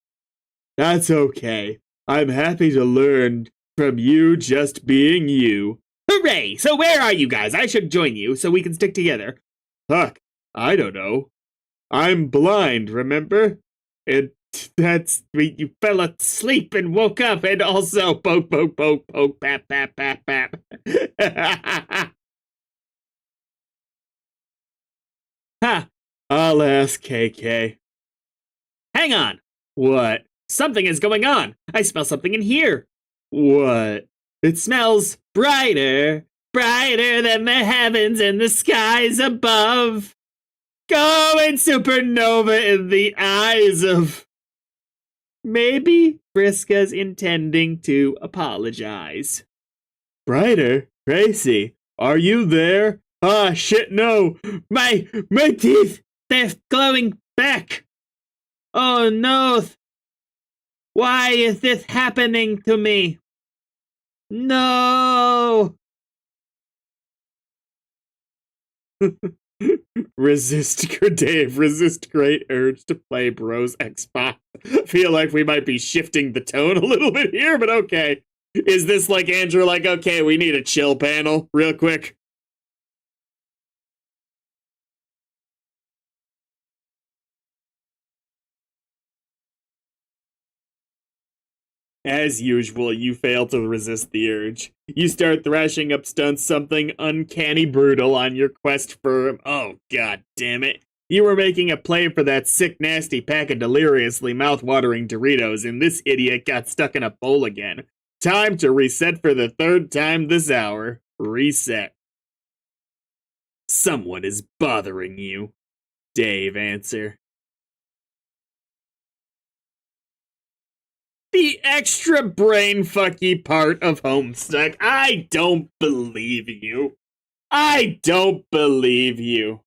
That's okay. I'm happy to learn from you just being you. Hooray! So where are you guys? I should join you so we can stick together. Fuck, I don't know. I'm blind, remember? You fell asleep and woke up, and also poke, poke, poke, poke, pap, pap, pap, pap. Ha! I'll ask KK. Hang on! What? Something is going on! I smell something in here! What? It smells brighter, brighter than the heavens and the skies above. Going supernova in the eyes of... Maybe Vriska's intending to apologize. Brighter? Tracy, are you there? Ah, shit, no! My teeth! They're glowing back! Oh no! Why is this happening to me? No! Resist, Dave, resist great urge to play Bros Xbox. Feel like we might be shifting the tone a little bit here, but okay. Is this like Andrew, like, okay, we need a chill panel real quick? As usual, you fail to resist the urge. You start thrashing up stunts something uncanny brutal on your quest for... Oh, god damn it. You were making a play for that sick, nasty pack of deliriously mouth-watering Doritos, and this idiot got stuck in a bowl again. Time to reset for the third time this hour. Reset. Someone is bothering you. Dave, answer. The extra brain-fucky part of Homestuck. I don't believe you. I don't believe you.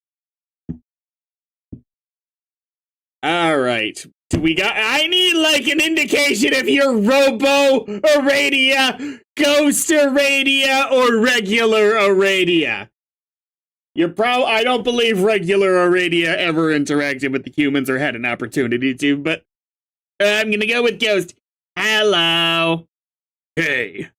Alright. I need like an indication if you're Robo Aradia, Ghost Aradia, or regular Aradia. I don't believe regular Aradia ever interacted with the humans or had an opportunity to, but I'm gonna go with Ghost. Hello. Hey.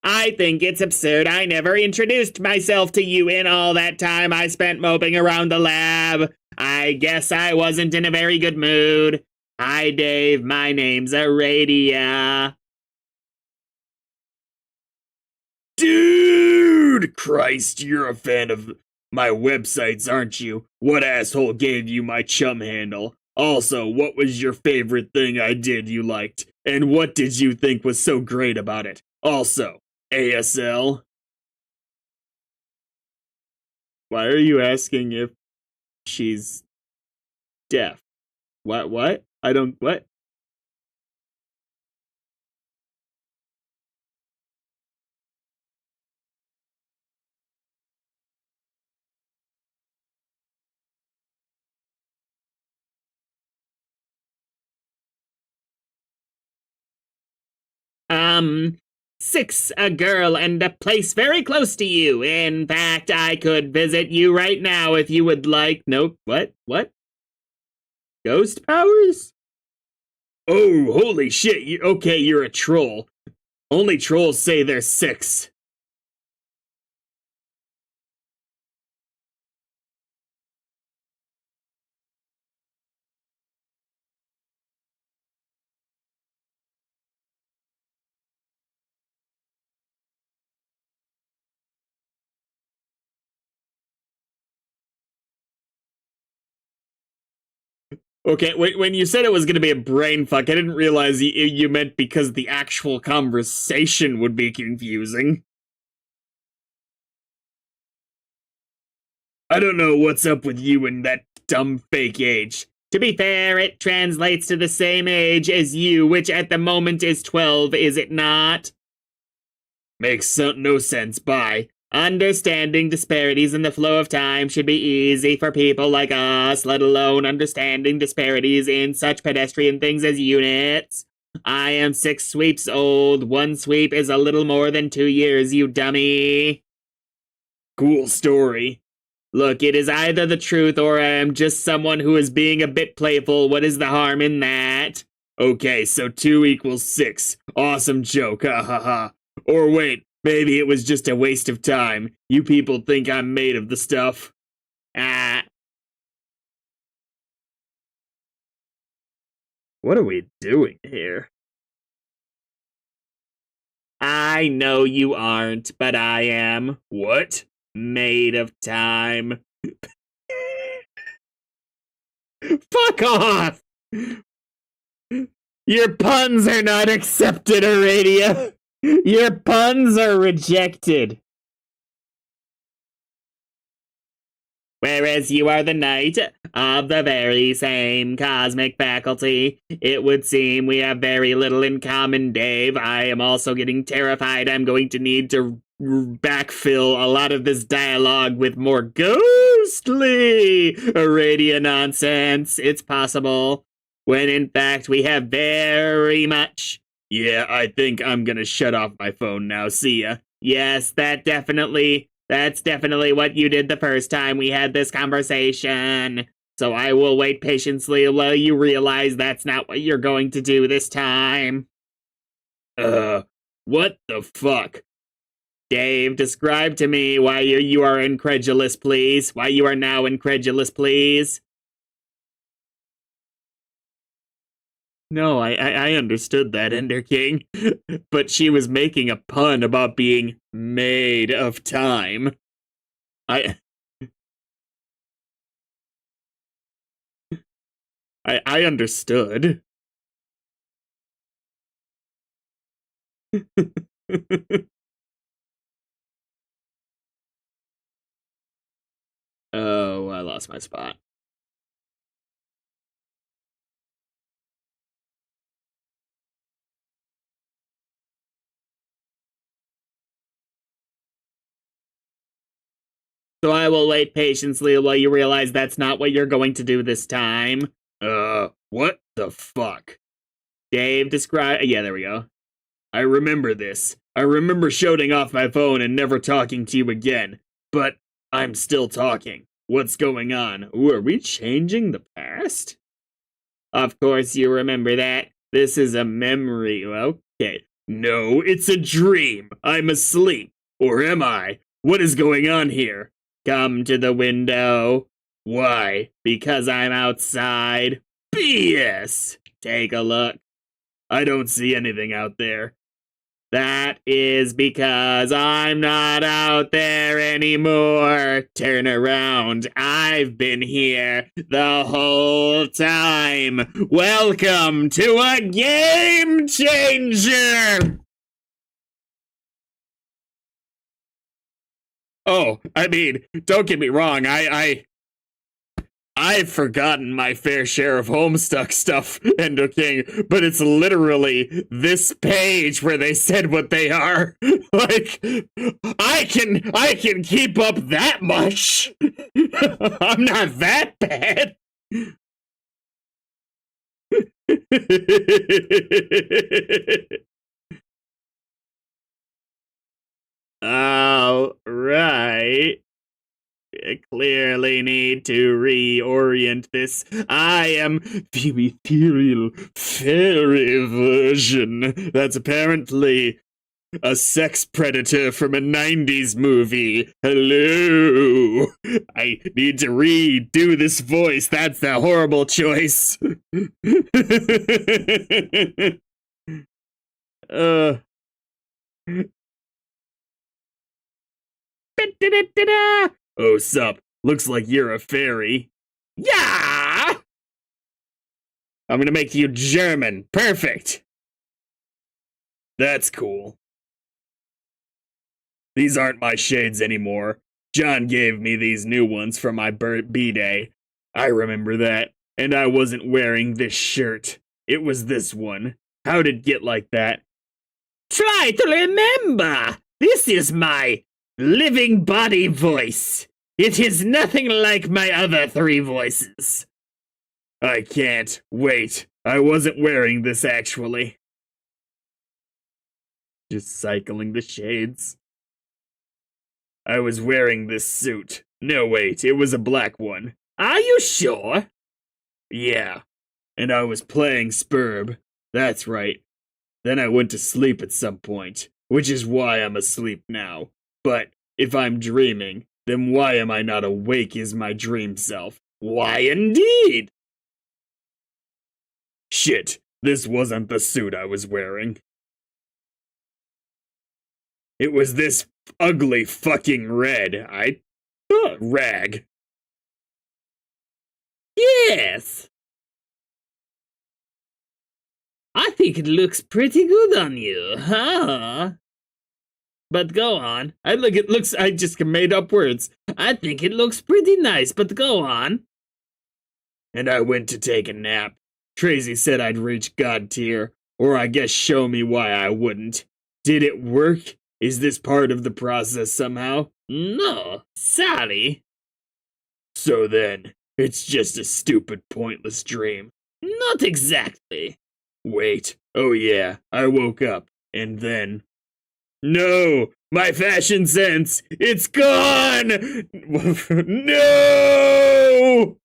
I think it's absurd I never introduced myself to you in all that time I spent moping around the lab. I guess I wasn't in a very good mood. Hi, Dave. My name's Aradia. Dude! Christ, you're a fan of my websites, aren't you? What asshole gave you my chum handle? Also, what was your favorite thing I did you liked? And what did you think was so great about it? Also, ASL? Why are you asking if she's deaf? What? I don't, what? Six, a girl, and a place very close to you. In fact, I could visit you right now if you would like. Nope. What? What? Ghost powers? Oh, holy shit. Okay, you're a troll. Only trolls say there's six. Okay, when you said it was going to be a brain fuck, I didn't realize you meant because the actual conversation would be confusing. I don't know what's up with you and that dumb fake age. To be fair, it translates to the same age as you, which at the moment is 12, is it not? Makes no sense. Bye. Understanding disparities in the flow of time should be easy for people like us, let alone understanding disparities in such pedestrian things as units. I am 6 sweeps old. 1 sweep is a little more than 2 years, you dummy. Cool story. Look, it is either the truth or I am just someone who is being a bit playful. What is the harm in that? Okay, so 2 equals 6. Awesome joke, ha ha ha. Or wait, maybe it was just a waste of time. You people think I'm made of the stuff. Ah. What are we doing here? I know you aren't, but I am. What? Made of time. Fuck off! Your puns are not accepted, Aradia. Your puns are rejected. Whereas you are the knight of the very same cosmic faculty, it would seem we have very little in common, Dave. I am also getting terrified. I'm going to need to backfill a lot of this dialogue with more ghostly Aradia nonsense. It's possible. When in fact we have very much. Yeah, I think I'm gonna shut off my phone now. See ya. Yes, that's definitely what you did the first time we had this conversation. So I will wait patiently while you realize that's not what you're going to do this time. What the fuck? Dave, describe to me why you are incredulous, please. Why you are now incredulous, please. No, I understood that, Ender King. But she was making a pun about being made of time. I understood. Oh, I lost my spot. So I will wait patiently while you realize that's not what you're going to do this time. What the fuck? Dave, describe. Yeah, there we go. I remember this. I remember shutting off my phone and never talking to you again. But I'm still talking. What's going on? Ooh, are we changing the past? Of course you remember that. This is a memory. Okay. No, it's a dream. I'm asleep. Or am I? What is going on here? Come to the window. Why? Because I'm outside. BS! Take a look. I don't see anything out there. That is because I'm not out there anymore. Turn around. I've been here the whole time. Welcome to a game changer! Oh, I mean, don't get me wrong, I've forgotten my fair share of Homestuck stuff, Ender King, but it's literally this page where they said what they are. Like, I can keep up that much. I'm not that bad. All right. I clearly need to reorient this. I am the ethereal fairy version. That's apparently a sex predator from a 90s movie. Hello. I need to redo this voice. That's the horrible choice. uh. Oh, sup. Looks like you're a fairy. Yeah! I'm gonna make you German. Perfect. That's cool. These aren't my shades anymore. John gave me these new ones for my B-day. I remember that. And I wasn't wearing this shirt. It was this one. How'd it get like that? Try to remember! This is my living body voice. It is nothing like my other 3 voices. I can't. Wait. I wasn't wearing this actually. Just cycling the shades. I was wearing this suit. No, wait, it was a black one. Are you sure? Yeah. And I was playing Spurb. That's right. Then I went to sleep at some point, which is why I'm asleep now. But if I'm dreaming, then why am I not awake as my dream self? Why indeed? Shit, this wasn't the suit I was wearing. It was this ugly fucking red. Rag. Yes! I think it looks pretty good on you, huh? But go on. I just made up words. I think it looks pretty nice, but go on. And I went to take a nap. Tracy said I'd reach God tier, or I guess show me why I wouldn't. Did it work? Is this part of the process somehow? No, Sally. So then, it's just a stupid, pointless dream. Not exactly. Wait, oh yeah, I woke up, and then... No! My fashion sense! It's gone! No!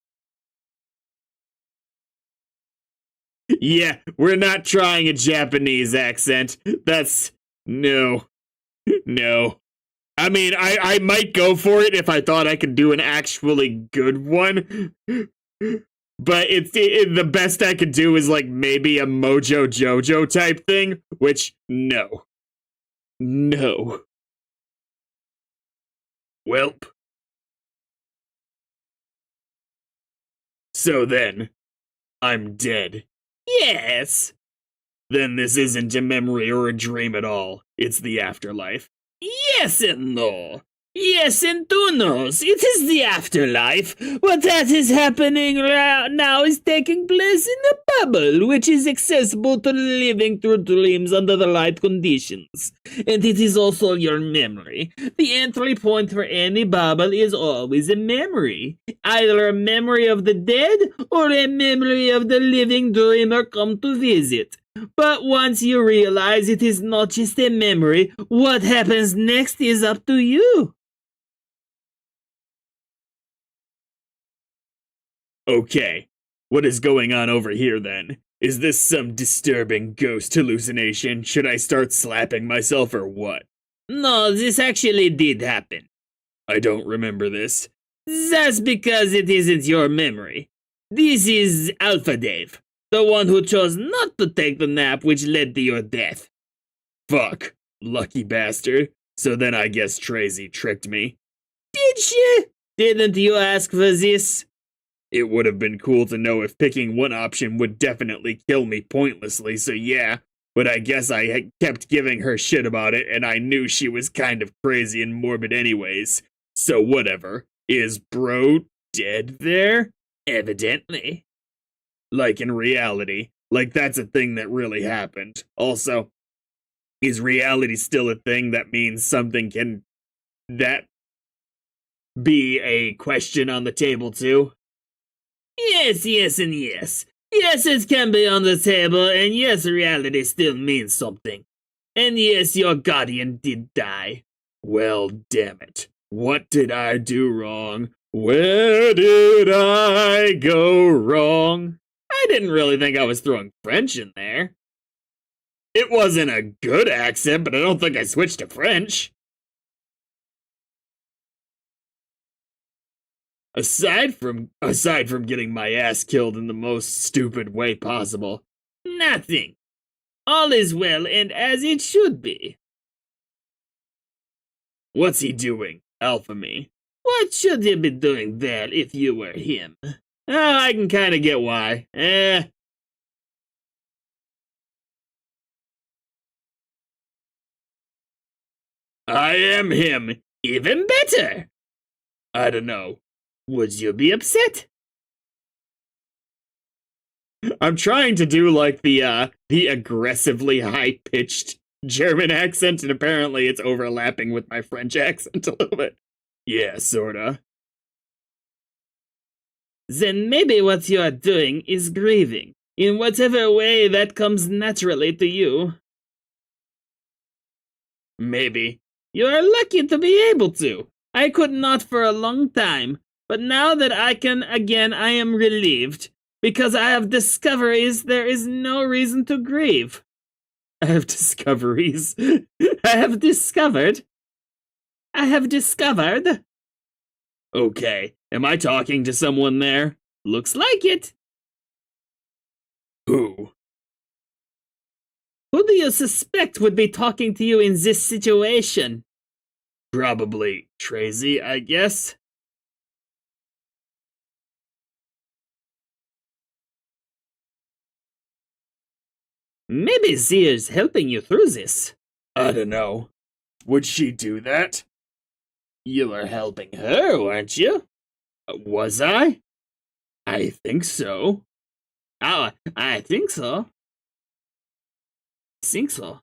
Yeah, we're not trying a Japanese accent. That's... No. No. I mean, I might go for it if I thought I could do an actually good one. But the best I could do is like maybe a Mojo Jojo type thing, which, no. No. Welp. So then, I'm dead. Yes. Then this isn't a memory or a dream at all. It's the afterlife. Yes and no. Yes and two no's. It is the afterlife. What that is happening now is taking place in a bubble, which is accessible to the living through dreams under the right conditions. And it is also your memory. The entry point for any bubble is always a memory. Either a memory of the dead or a memory of the living dreamer come to visit. But once you realize it is not just a memory, what happens next is up to you. Okay, what is going on over here then? Is this some disturbing ghost hallucination? Should I start slapping myself or what? No, this actually did happen. I don't remember this. That's because it isn't your memory. This is Alpha Dave, the one who chose not to take the nap which led to your death. Fuck, lucky bastard. So then I guess Tracy tricked me. Did she? Didn't you ask for this? It would have been cool to know if picking one option would definitely kill me pointlessly, so yeah. But I guess I kept giving her shit about it, and I knew she was kind of crazy and morbid anyways. So whatever. Is bro dead there? Evidently. Like in reality. Like that's a thing that really happened. Also, is reality still a thing that means something can... that be a question on the table too? Yes, yes, and yes. Yes, it can be on the table, and yes, reality still means something. And yes, your guardian did die. Well, damn it. What did I do wrong? Where did I go wrong? I didn't really think I was throwing French in there. It wasn't a good accent, but I don't think I switched to French. Aside from getting my ass killed in the most stupid way possible, Nothing. All is well and as it should be. what's he doing, Alpha Me? What should he be doing there if you were him? Oh, I can kind of get why. I am him. Even better. I don't know. Would you be upset? I'm trying to do like the aggressively high-pitched German accent, and apparently it's overlapping with my French accent a little bit. Yeah, sorta. Then maybe what you are doing is grieving, in whatever way that comes naturally to you. Maybe. You are lucky to be able to. I could not for a long time, but now that I can again, I am relieved. Because I have discoveries, there is no reason to grieve. I have discoveries. I have discovered. I have discovered. Okay, am I talking to someone there? Looks like it. Who? Who do you suspect would be talking to you in this situation? Probably Tracy, I guess. Maybe Zia's helping you through this. I don't know. Would she do that? You were helping her, weren't you? Was I? I think so. Oh, I think so. Think so.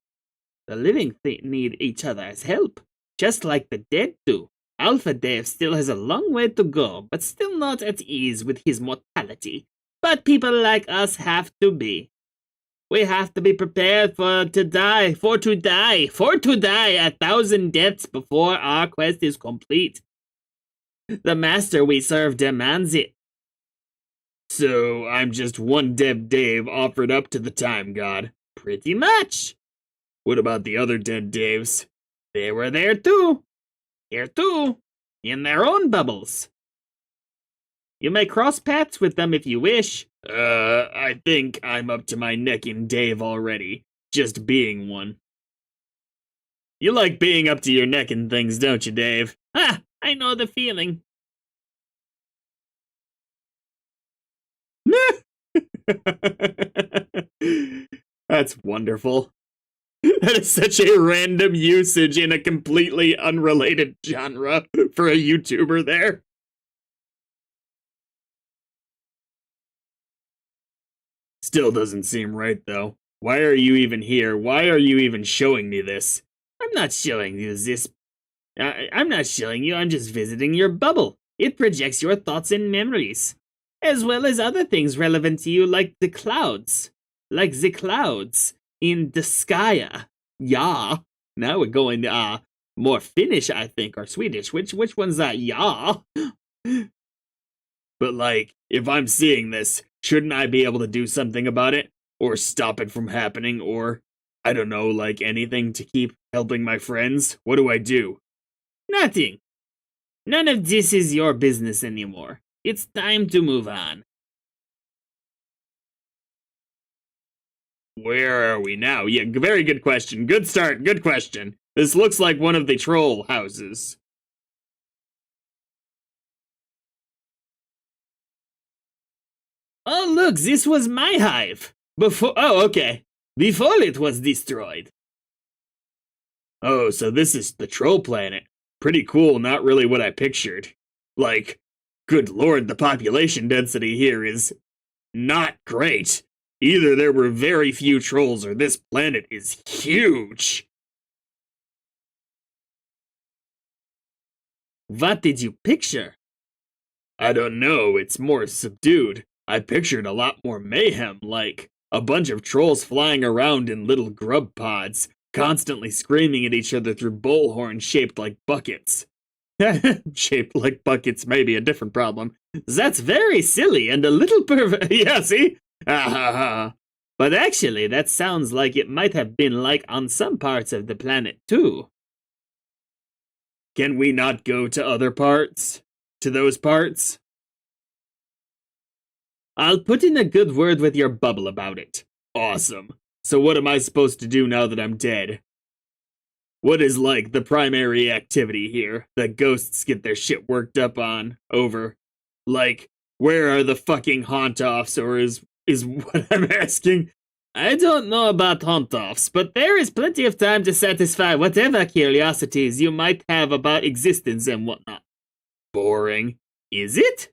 The living need each other's help, just like the dead do. Alpha Dave still has a long way to go, but still not at ease with his mortality. But people like us have to be. We have to be prepared for to die 1,000 deaths before our quest is complete. The master we serve demands it. So I'm just one dead Dave offered up to the time god. Pretty much. What about the other dead Daves? They were there too. Here too. In their own bubbles. You may cross paths with them if you wish. I think I'm up to my neck in Dave already, just being one. You like being up to your neck in things, don't you, Dave? Ah, I know the feeling. That's wonderful. That is such a random usage in a completely unrelated genre for a YouTuber there. Still doesn't seem right, though. Why are you even here? Why are you even showing me this? I'm not showing you this. I'm not showing you, I'm just visiting your bubble. It projects your thoughts and memories, as well as other things relevant to you, like the clouds. Like the clouds in the sky. Yeah. Now we're going more Finnish, I think, or Swedish. Which one's that? Yeah. But like, if I'm seeing this, shouldn't I be able to do something about it? Or stop it from happening? Or, I don't know, like anything to keep helping my friends? What do I do? Nothing. None of this is your business anymore. It's time to move on. Where are we now? Yeah, very good question. Good start, good question. This looks like one of the troll houses. Oh, look, this was my hive. Oh, okay. Before it was destroyed. Oh, so this is the troll planet. Pretty cool, not really what I pictured. Like, good lord, the population density here is not great. Either there were very few trolls or this planet is huge. What did you picture? I don't know, it's more subdued. I pictured a lot more mayhem, like a bunch of trolls flying around in little grub pods, constantly screaming at each other through bullhorns shaped like buckets. Shaped like buckets may be a different problem. That's very silly and a little yeah, see? Ah ha ha. But actually, that sounds like it might have been like on some parts of the planet, too. Can we not go to other parts? To those parts? I'll put in a good word with your bubble about it. Awesome. So what am I supposed to do now that I'm dead? What is, like, the primary activity here that ghosts get their shit worked up on? Over. Like, where are the fucking haunt-offs, or is what I'm asking? I don't know about haunt-offs, but there is plenty of time to satisfy whatever curiosities you might have about existence and whatnot. Boring. Is it?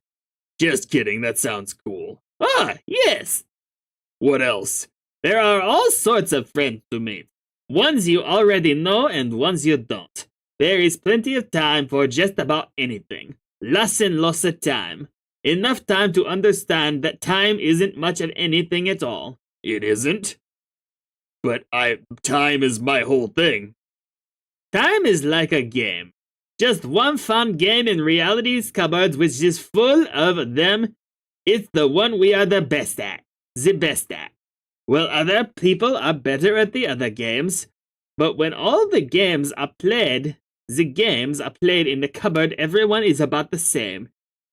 Just kidding, that sounds cool. Ah, yes! What else? There are all sorts of friends to meet. Ones you already know and ones you don't. There is plenty of time for just about anything. Lots and lots of time. Enough time to understand that time isn't much of anything at all. It isn't? But time is my whole thing. Time is like a game. Just one fun game in reality's cupboard which is full of them. It's the one we are the best at. The best at. Well, other people are better at the other games. But when all the games are played, the games are played in the cupboard, everyone is about the same.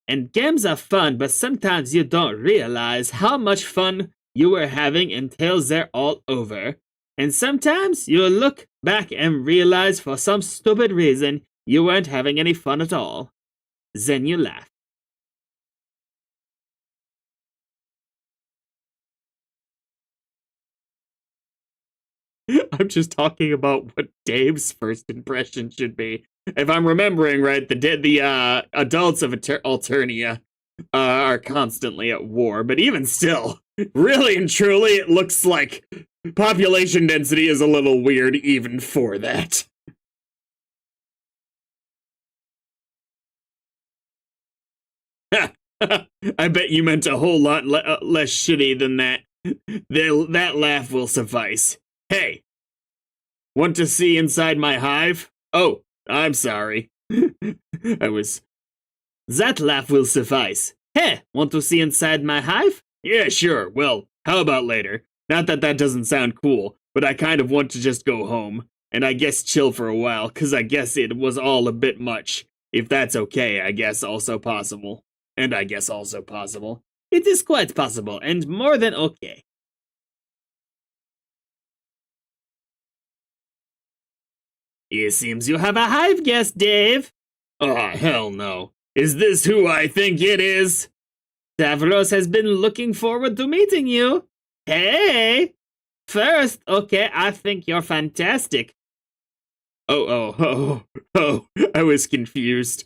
And games are fun, but sometimes you don't realize how much fun you were having until they're all over. And sometimes you look back and realize for some stupid reason you weren't having any fun at all. Then you laugh. I'm just talking about what Dave's first impression should be. If I'm remembering right, the adults of Alternia are constantly at war, but even still, really and truly, it looks like population density is a little weird even for that. I bet you meant a whole lot less shitty than that. That laugh will suffice. Hey, want to see inside my hive? Oh, I'm sorry. That laugh will suffice. Hey, want to see inside my hive? Yeah, sure. Well, how about later? Not that that doesn't sound cool, but I kind of want to just go home. And I guess chill for a while, cause I guess it was all a bit much. If that's okay, I guess also possible. And I guess also possible. It is quite possible, and more than okay. It seems you have a hive guest, Dave. Oh, hell no. Is this who I think it is? Stavros has been looking forward to meeting you. Hey! First, okay, I think you're fantastic. Oh, I was confused.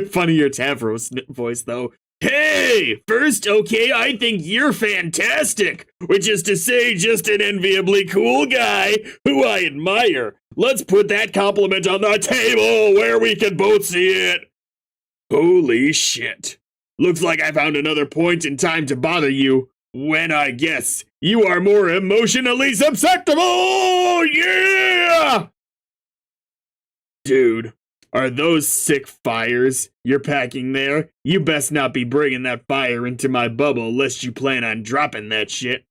Funny your Tavros voice, though. Hey! First, okay, I think you're fantastic, which is to say, just an enviably cool guy who I admire. Let's put that compliment on the table where we can both see it. Holy shit. Looks like I found another point in time to bother you, when I guess you are more emotionally susceptible! Yeah! Dude. Are those sick fires you're packing there? You best not be bringing that fire into my bubble lest you plan on dropping that shit.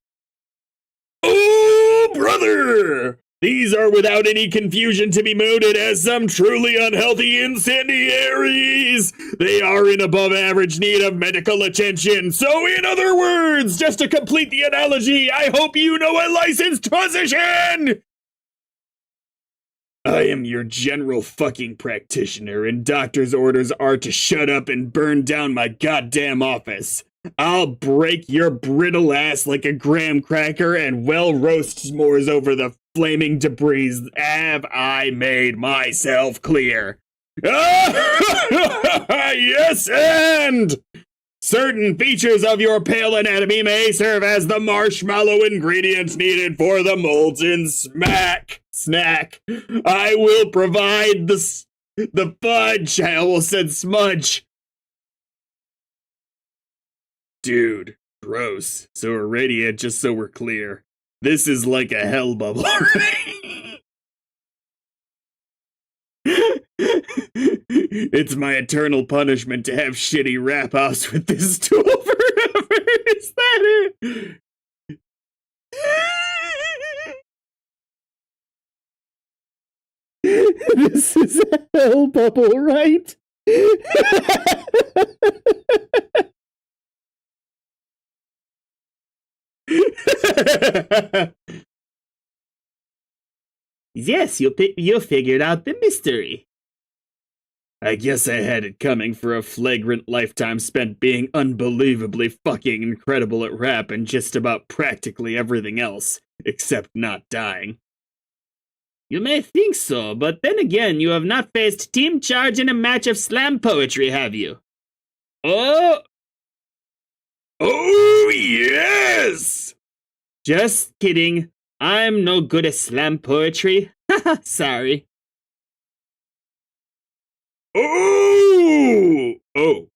Oh, brother! These are without any confusion to be noted as some truly unhealthy incendiaries. They are in above average need of medical attention. So in other words, just to complete the analogy, I hope you know a licensed physician! I am your general fucking practitioner, and doctor's orders are to shut up and burn down my goddamn office. I'll break your brittle ass like a graham cracker and well roast s'mores over the flaming debris. Have I made myself clear? Yes, and certain features of your pale anatomy may serve as the marshmallow ingredients needed for the molten snack. I will provide the fudge. I almost said smudge. Dude, Gross. So irradiate, just so we're clear. This is like a hell bubble, right? It's my eternal punishment to have shitty rap house with this tool forever. Is that it? This is a hell bubble, right? Yes, you figured out the mystery. I guess I had it coming for a flagrant lifetime spent being unbelievably fucking incredible at rap and just about practically everything else, except not dying. You may think so, but then again, you have not faced Team Charge in a match of slam poetry, have you? Oh! Oh, yes! Just kidding. I'm no good at slam poetry. Haha, sorry. Oh! Oh.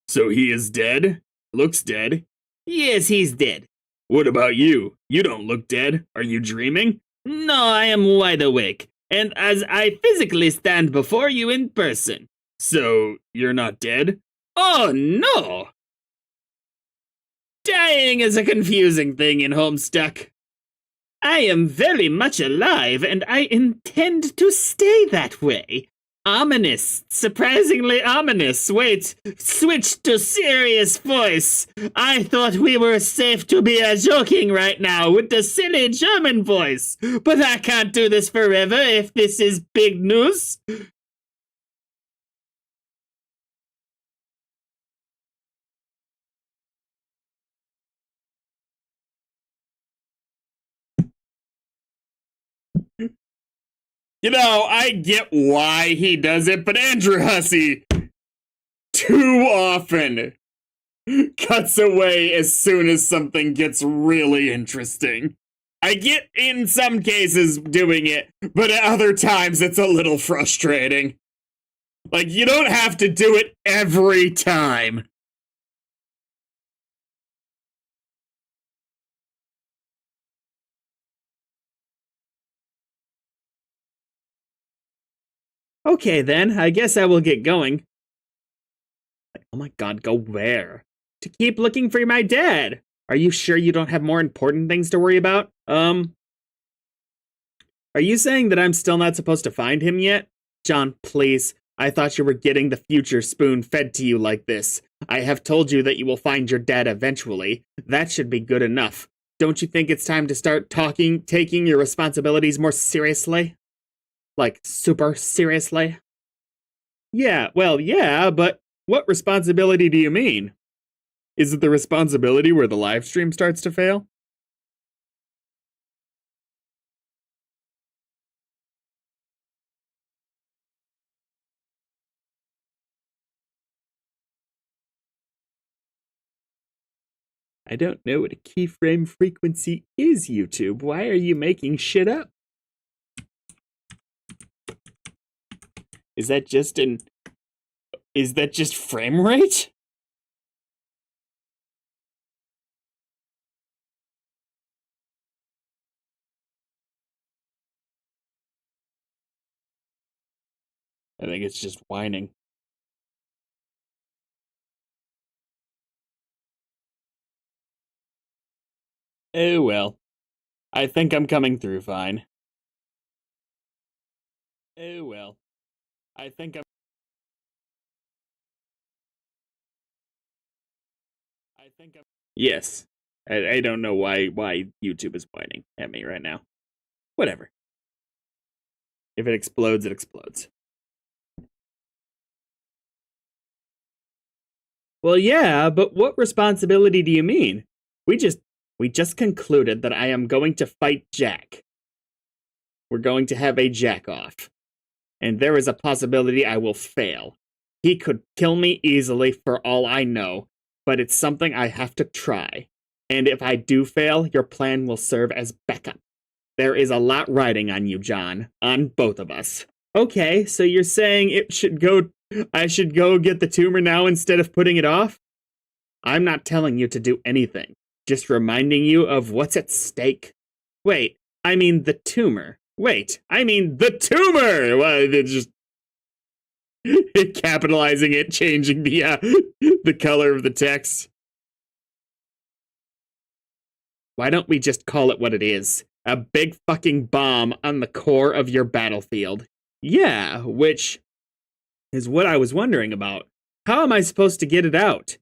So he is dead? Looks dead? Yes, he's dead. What about you? You don't look dead. Are you dreaming? No, I am wide awake, and as I physically stand before you in person. So, you're not dead? Oh, no! Dying is a confusing thing in Homestuck. I am very much alive, and I intend to stay that way. Ominous. Surprisingly ominous. Wait, switch to serious voice. I thought we were safe to be joking right now with the silly German voice. But I can't do this forever if this is big news. You know, I get why he does it, but Andrew Hussey too often cuts away as soon as something gets really interesting. I get in some cases doing it, but at other times it's a little frustrating. Like, you don't have to do it every time. Okay, then. I guess I will get going. Oh my god, go where? To keep looking for my dad. Are you sure you don't have more important things to worry about? Are you saying that I'm still not supposed to find him yet? John, please. I thought you were getting the future spoon fed to you like this. I have told you that you will find your dad eventually. That should be good enough. Don't you think it's time to start taking your responsibilities more seriously? Like, super seriously? Yeah, well, yeah, but what responsibility do you mean? Is it the responsibility where the live stream starts to fail? I don't know what a keyframe frequency is, YouTube. Why are you making shit up? Is that just frame rate? I think it's just whining. Oh well. I think I'm coming through fine. Oh well. I think I'm Yes. I don't know why YouTube is whining at me right now. Whatever. If it explodes, it explodes. Well, yeah, but what responsibility do you mean? We just concluded that I am going to fight Jack. We're going to have a Jack off. And there is a possibility I will fail. He could kill me easily for all I know, but it's something I have to try. And if I do fail, your plan will serve as backup. There is a lot riding on you, John. On both of us. Okay, so you're saying I should go get the tumor now instead of putting it off? I'm not telling you to do anything, just reminding you of what's at stake. Wait, I mean the tumor. Wait, I mean the tumor! Well, it's just capitalizing it, changing the color of the text. Why don't we just call it what it is? A big fucking bomb on the core of your battlefield. Yeah, which is what I was wondering about. How am I supposed to get it out?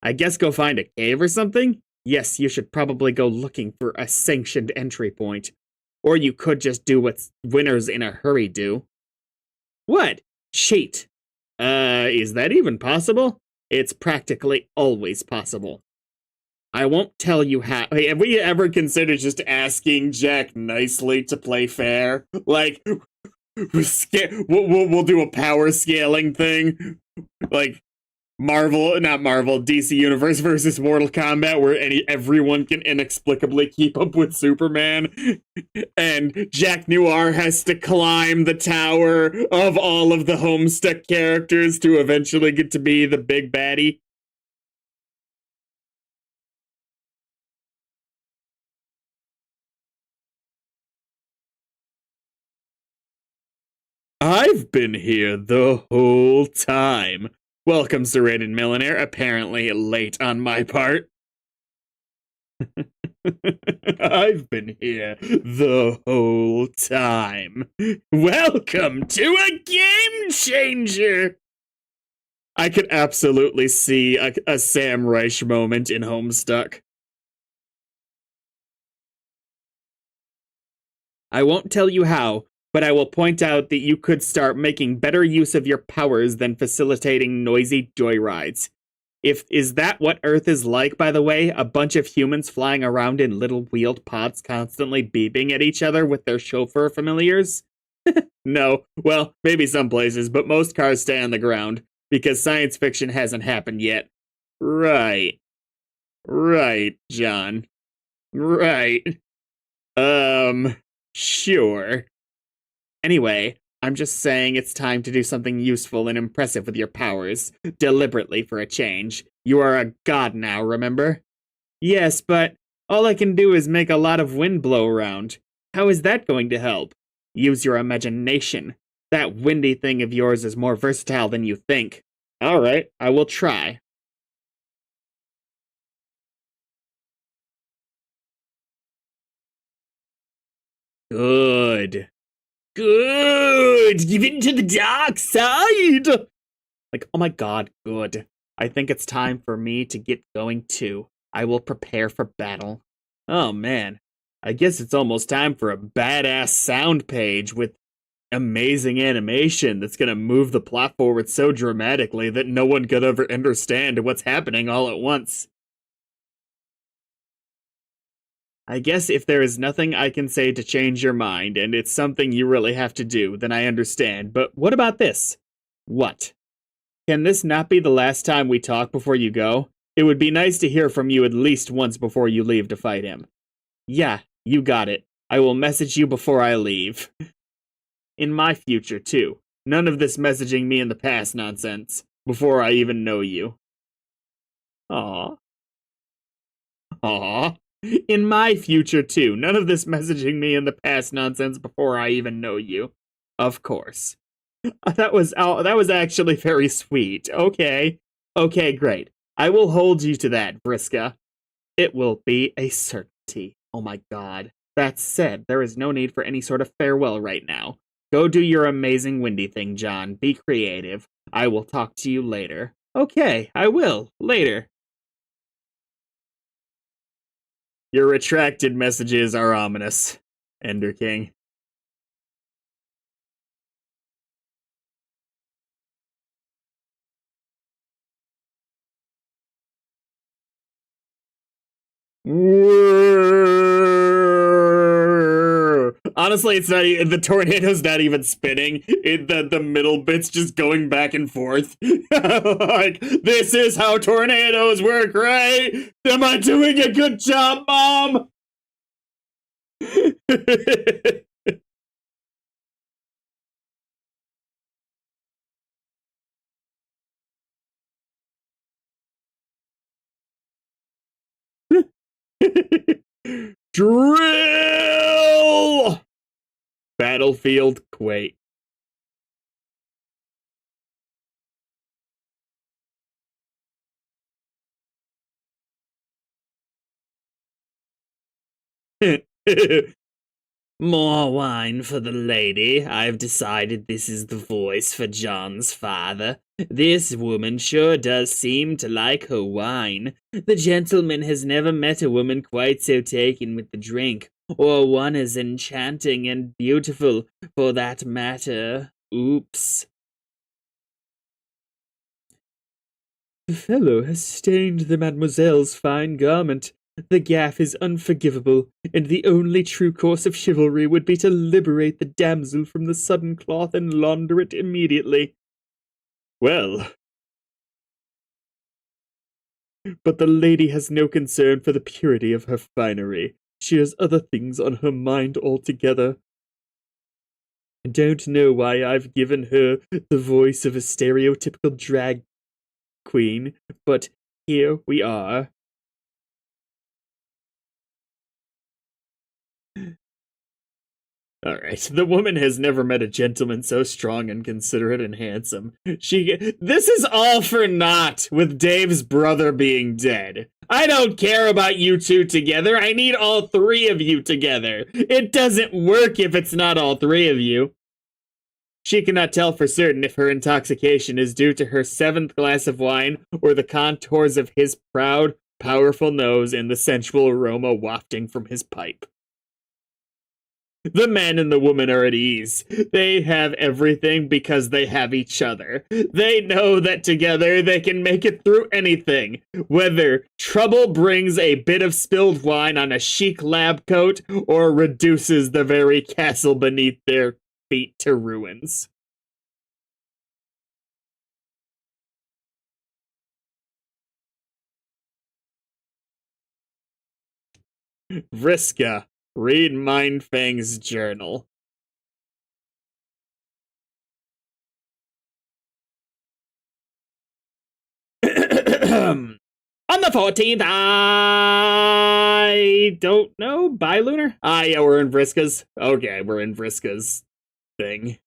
I guess go find a cave or something? Yes, you should probably go looking for a sanctioned entry point. Or you could just do what winners in a hurry do. What? Cheat. Is that even possible? It's practically always possible. I won't tell you how. Hey, have we ever considered just asking Jack nicely to play fair? Like, we'll do a power scaling thing. Like, not Marvel, DC Universe versus Mortal Kombat, where everyone can inexplicably keep up with Superman, and Jack Noir has to climb the tower of all of the Homestuck characters to eventually get to be the big baddie. I've been here the whole time. Welcome, serrated millionaire. Apparently late on my part. I've been here the whole time. Welcome to a game changer! I could absolutely see a Sam Reich moment in Homestuck. I won't tell you how, but I will point out that you could start making better use of your powers than facilitating noisy joyrides. Is that what Earth is like, by the way? A bunch of humans flying around in little wheeled pods constantly beeping at each other with their chauffeur familiars? No, well, maybe some places, but most cars stay on the ground, because science fiction hasn't happened yet. Right. Right, John. Right. Sure. Anyway, I'm just saying it's time to do something useful and impressive with your powers. Deliberately for a change. You are a god now, remember? Yes, but all I can do is make a lot of wind blow around. How is that going to help? Use your imagination. That windy thing of yours is more versatile than you think. Alright, I will try. Good. Good! Give in to the dark side! Like, oh my god, good. I think it's time for me to get going too. I will prepare for battle. Oh man, I guess it's almost time for a badass sound page with amazing animation that's gonna move the plot forward so dramatically that no one could ever understand what's happening all at once. I guess if there is nothing I can say to change your mind, and it's something you really have to do, then I understand. But what about this? What? Can this not be the last time we talk before you go? It would be nice to hear from you at least once before you leave to fight him. Yeah, you got it. I will message you before I leave. In my future, too. None of this messaging me in the past nonsense. Before I even know you. Aw. Aw. In my future, too. None of this messaging me in the past nonsense before I even know you. Of course. That was actually very sweet. Okay. Okay, great. I will hold you to that, Vriska. It will be a certainty. Oh my god. That said, there is no need for any sort of farewell right now. Go do your amazing windy thing, John. Be creative. I will talk to you later. Okay, I will. Later. Your retracted messages are ominous, Ender King. Honestly, it's not the tornado's not even spinning. The middle bit's just going back and forth. Like, this is how tornadoes work, right? Am I doing a good job, Mom? Drill! Battlefield quake. More wine for the lady. I've decided this is the voice for John's father. This woman sure does seem to like her wine. The gentleman has never met a woman quite so taken with the drink, or one as enchanting and beautiful, for that matter. Oops. The fellow has stained the mademoiselle's fine garment. The gaff is unforgivable, and the only true course of chivalry would be to liberate the damsel from the sodden cloth and launder it immediately. Well, but the lady has no concern for the purity of her finery. She has other things on her mind altogether. I don't know why I've given her the voice of a stereotypical drag queen, but here we are. Alright, the woman has never met a gentleman so strong and considerate and handsome. This is all for naught, with Dave's brother being dead. I don't care about you two together, I need all three of you together. It doesn't work if it's not all three of you. She cannot tell for certain if her intoxication is due to her 7th glass of wine or the contours of his proud, powerful nose and the sensual aroma wafting from his pipe. The man and the woman are at ease. They have everything because they have each other. They know that together they can make it through anything, whether trouble brings a bit of spilled wine on a chic lab coat or reduces the very castle beneath their feet to ruins. Vriska, read Mindfang's journal. On the 14th, I don't know. Bye, Lunar? Yeah, we're in Vriska's. Okay, we're in Vriska's thing.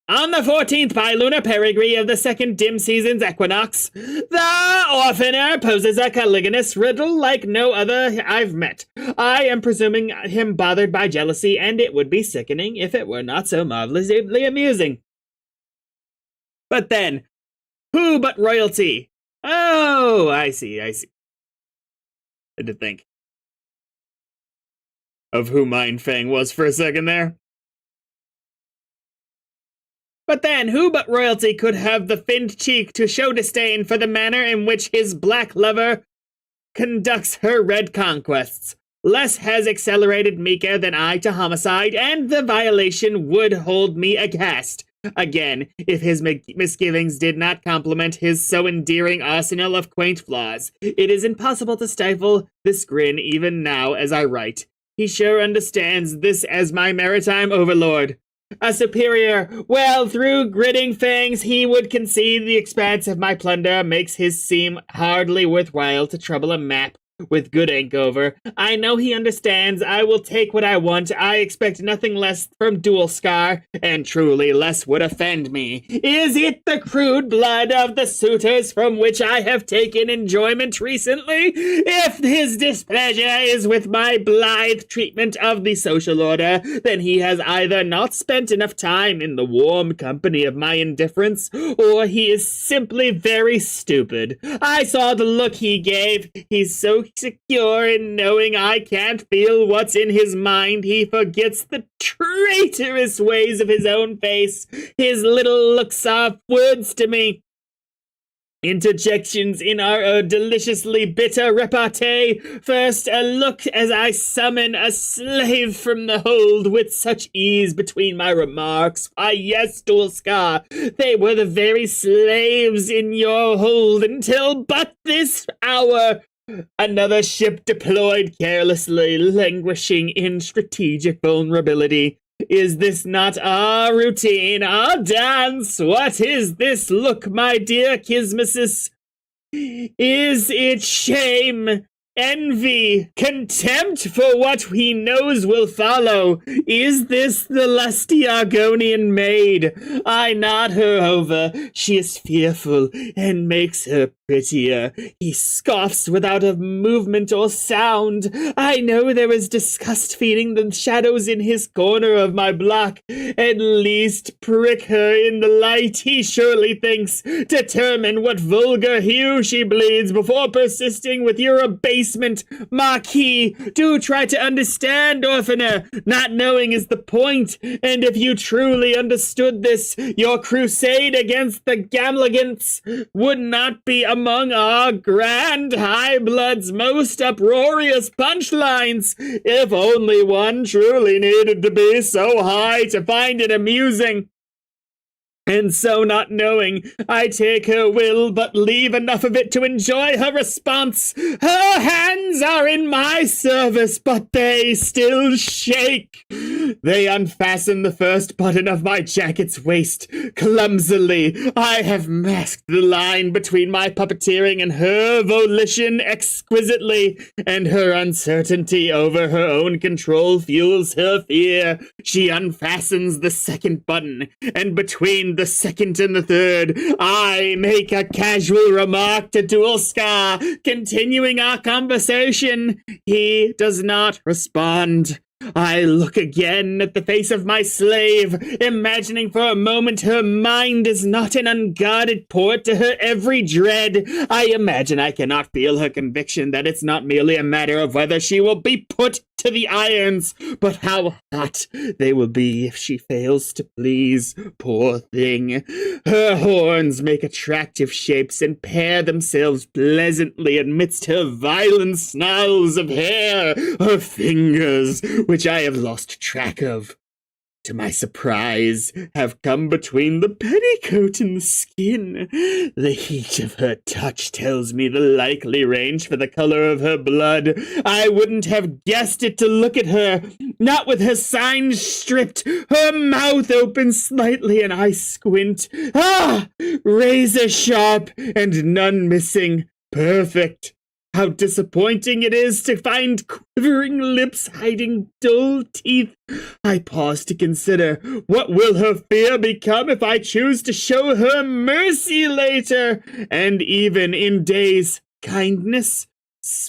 On the 14th by lunar perigee of the second dim season's equinox, the orphaner poses a caligonous riddle like no other I've met. I am presuming him bothered by jealousy, and it would be sickening if it were not so marvelously amusing. But then, who but royalty? Oh, I see. I had to think of who Mindfang was for a second there. But then, who but royalty could have the finned cheek to show disdain for the manner in which his black lover conducts her red conquests? Less has accelerated Mika than I to homicide, and the violation would hold me aghast. Again, if his misgivings did not complement his so endearing arsenal of quaint flaws, it is impossible to stifle this grin even now as I write. He sure understands this as my maritime overlord. A superior, well, through gritting fangs, he would concede the expanse of my plunder makes his seem hardly worthwhile to trouble a map with good ink over. I know he understands. I will take what I want. I expect nothing less from Dual Scar, and truly less would offend me. Is it the crude blood of the suitors from which I have taken enjoyment recently? If his displeasure is with my blithe treatment of the social order, then he has either not spent enough time in the warm company of my indifference, or he is simply very stupid. I saw the look he gave. He's so secure in knowing I can't feel what's in his mind, he forgets the traitorous ways of his own face. His little looks are words to me. Interjections in our deliciously bitter repartee. First, a look as I summon a slave from the hold with such ease between my remarks. Why, yes, Dual Scar, they were the very slaves in your hold until but this hour. Another ship deployed carelessly, languishing in strategic vulnerability. Is this not our routine, our dance? What is this look, my dear Kismesis? Is it shame? Envy, contempt for what he knows will follow. Is this the lusty Argonian maid? I nod her over. She is fearful and makes her prettier. He scoffs without a movement or sound. I know there is disgust feeding the shadows in his corner of my block. At least prick her in the light, he surely thinks. Determine what vulgar hue she bleeds before persisting with your abasement, Marquis. Do try to understand, orphaner. Not knowing is the point, and if you truly understood this, your crusade against the Gamlegants would not be among our grand high blood's most uproarious punchlines. If only one truly needed to be so high to find it amusing. And so, not knowing, I take her will, but leave enough of it to enjoy her response. Her hands are in my service, but they still shake. They unfasten the first button of my jacket's waist. Clumsily, I have masked the line between my puppeteering and her volition exquisitely, and her uncertainty over her own control fuels her fear. She unfastens the second button, and between the second and the third, I make a casual remark to Dualscar, continuing our conversation. He does not respond. I look again at the face of my slave, imagining for a moment her mind is not an unguarded port to her every dread. I imagine I cannot feel her conviction that it's not merely a matter of whether she will be put to the irons, but how hot they will be if she fails to please. Poor thing. Her horns make attractive shapes and pair themselves pleasantly amidst her violent snarls of hair. Her fingers, which I have lost track of, to my surprise, have come between the petticoat and the skin. The heat of her touch tells me the likely range for the color of her blood. I wouldn't have guessed it to look at her, not with her signs stripped, her mouth open slightly, and I squint. Ah! Razor sharp and none missing. Perfect. How disappointing it is to find quivering lips hiding dull teeth. I pause to consider, what will her fear become if I choose to show her mercy later? And even in days, kindness?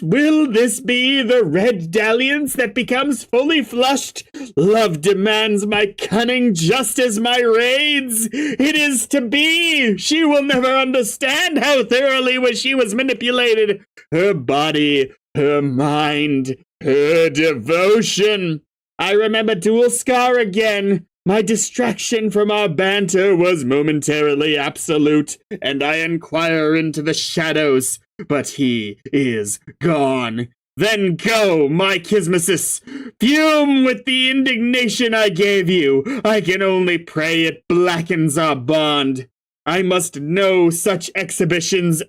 Will this be the red dalliance that becomes fully flushed? Love demands my cunning just as my raids. It is to be. She will never understand how thoroughly she was manipulated. Her body, her mind, her devotion. I remember Dualscar again. My distraction from our banter was momentarily absolute, and I inquire into the shadows. But he is gone. Then go, my Kismesis. Fume with the indignation I gave you. I can only pray it blackens our bond. I must know such exhibitions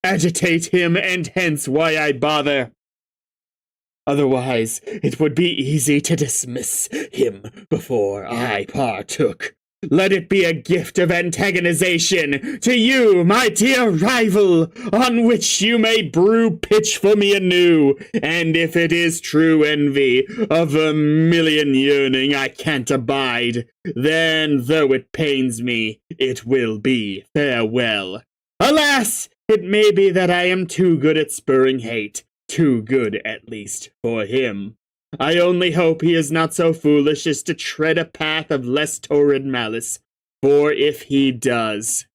agitate him, and hence why I bother. Otherwise, it would be easy to dismiss him before I partook. Let it be a gift of antagonization to you, my dear rival, on which you may brew pitch for me anew. And if it is true envy of vermilion yearning I can't abide, then, though it pains me, it will be farewell. Alas, it may be that I am too good at spurring hate, too good, at least, for him. I only hope he is not so foolish as to tread a path of less torrid malice, for if he does...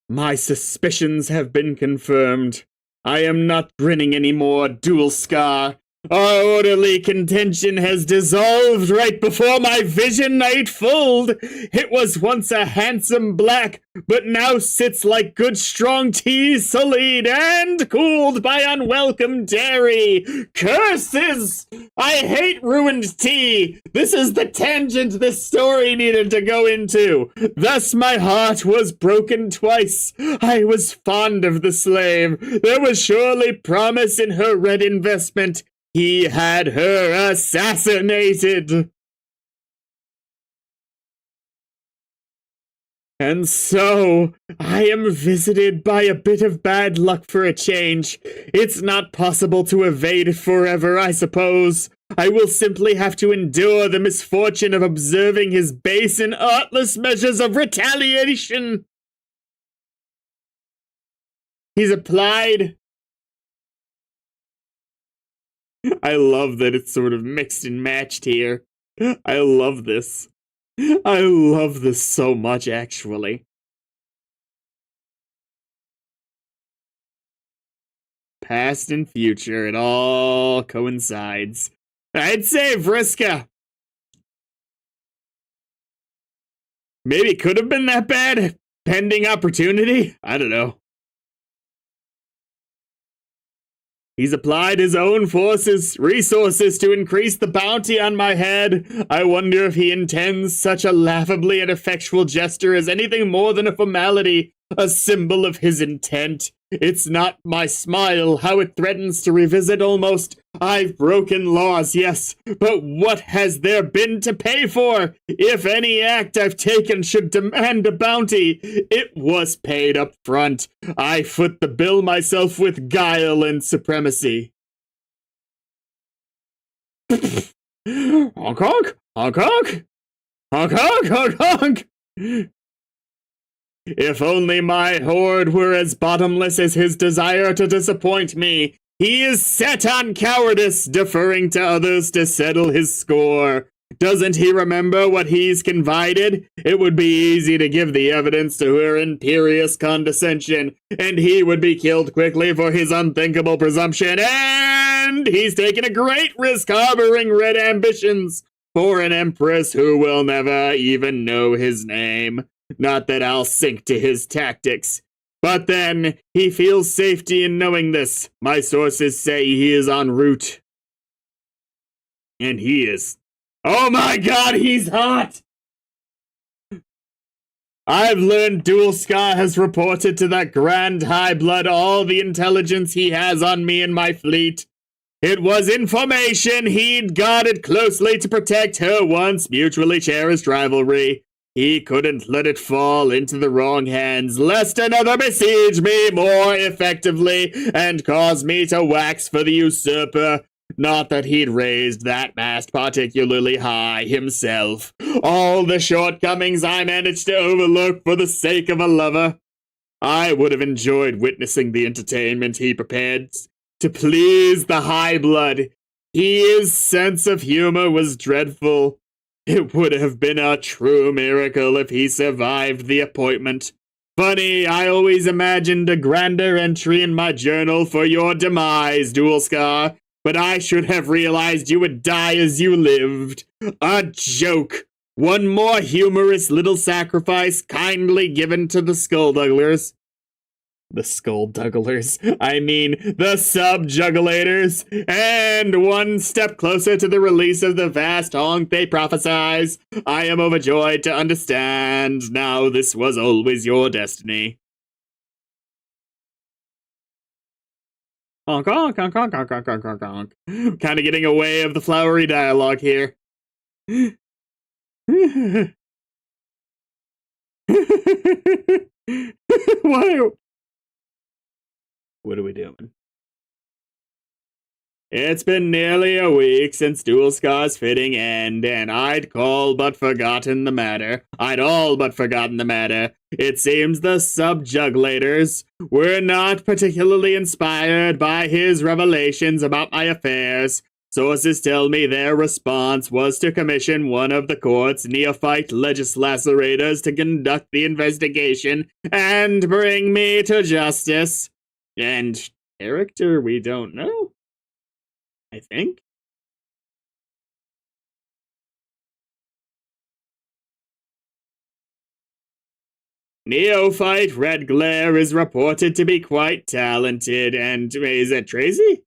My suspicions have been confirmed. I am not grinning any more, Dualscar. Our orderly contention has dissolved right before my vision nightfold. It was once a handsome black, but now sits like good strong tea, sullied and cooled by unwelcome dairy. Curses! I hate ruined tea. This is the tangent this story needed to go into. Thus my heart was broken twice. I was fond of the slave. There was surely promise in her red investment. He had her assassinated. And so, I am visited by a bit of bad luck for a change. It's not possible to evade it forever, I suppose. I will simply have to endure the misfortune of observing his base and artless measures of retaliation. He's applied. I love that it's sort of mixed and matched here. I love this. I love this so much, actually. Past and future, it all coincides. I'd say Vriska. Maybe it could have been that bad. Pending opportunity? I don't know. He's applied his own resources to increase the bounty on my head. I wonder if he intends such a laughably ineffectual gesture as anything more than a formality, a symbol of his intent. It's not my smile, how it threatens to revisit almost. I've broken laws, yes, but what has there been to pay for? If any act I've taken should demand a bounty, it was paid up front. I foot the bill myself with guile and supremacy. Honk honk, honk honk, honk honk, honk honk. If only my hoard were as bottomless as his desire to disappoint me. He is set on cowardice, deferring to others to settle his score. Doesn't he remember what he's confided? It would be easy to give the evidence to her imperious condescension, and he would be killed quickly for his unthinkable presumption, and he's taken a great risk harboring red ambitions for an empress who will never even know his name. Not that I'll sink to his tactics. But then, he feels safety in knowing this. My sources say he is en route. And he is. Oh my god, he's hot! I've learned Dual Scar has reported to that Grand High Blood all the intelligence he has on me and my fleet. It was information he'd guarded closely to protect her once mutually cherished rivalry. He couldn't let it fall into the wrong hands, lest another besiege me more effectively and cause me to wax for the usurper. Not that he'd raised that mast particularly high himself. All the shortcomings I managed to overlook for the sake of a lover. I would have enjoyed witnessing the entertainment he prepared to please the High Blood. His sense of humor was dreadful. It would have been a true miracle if he survived the appointment. Funny, I always imagined a grander entry in my journal for your demise, Dual Scar, but I should have realized you would die as you lived. A joke. One more humorous little sacrifice kindly given to the Skulldugglers. The Skulldugglers. I mean, the Subjugulators. And one step closer to the release of the vast honk they prophesize. I am overjoyed to understand. Now this was always your destiny. Honk, honk, honk, honk, honk, honk, honk, honk, honk. Kind of getting away of the flowery dialogue here. Why? What are we doing? It's been nearly a week since Dual Scar's fitting end, and I'd all but forgotten the matter. It seems the Subjugulators were not particularly inspired by his revelations about my affairs. Sources tell me their response was to commission one of the court's neophyte legislators to conduct the investigation and bring me to justice. And character we don't know, I think. Neophyte Red Glare is reported to be quite talented, and is it Tracy?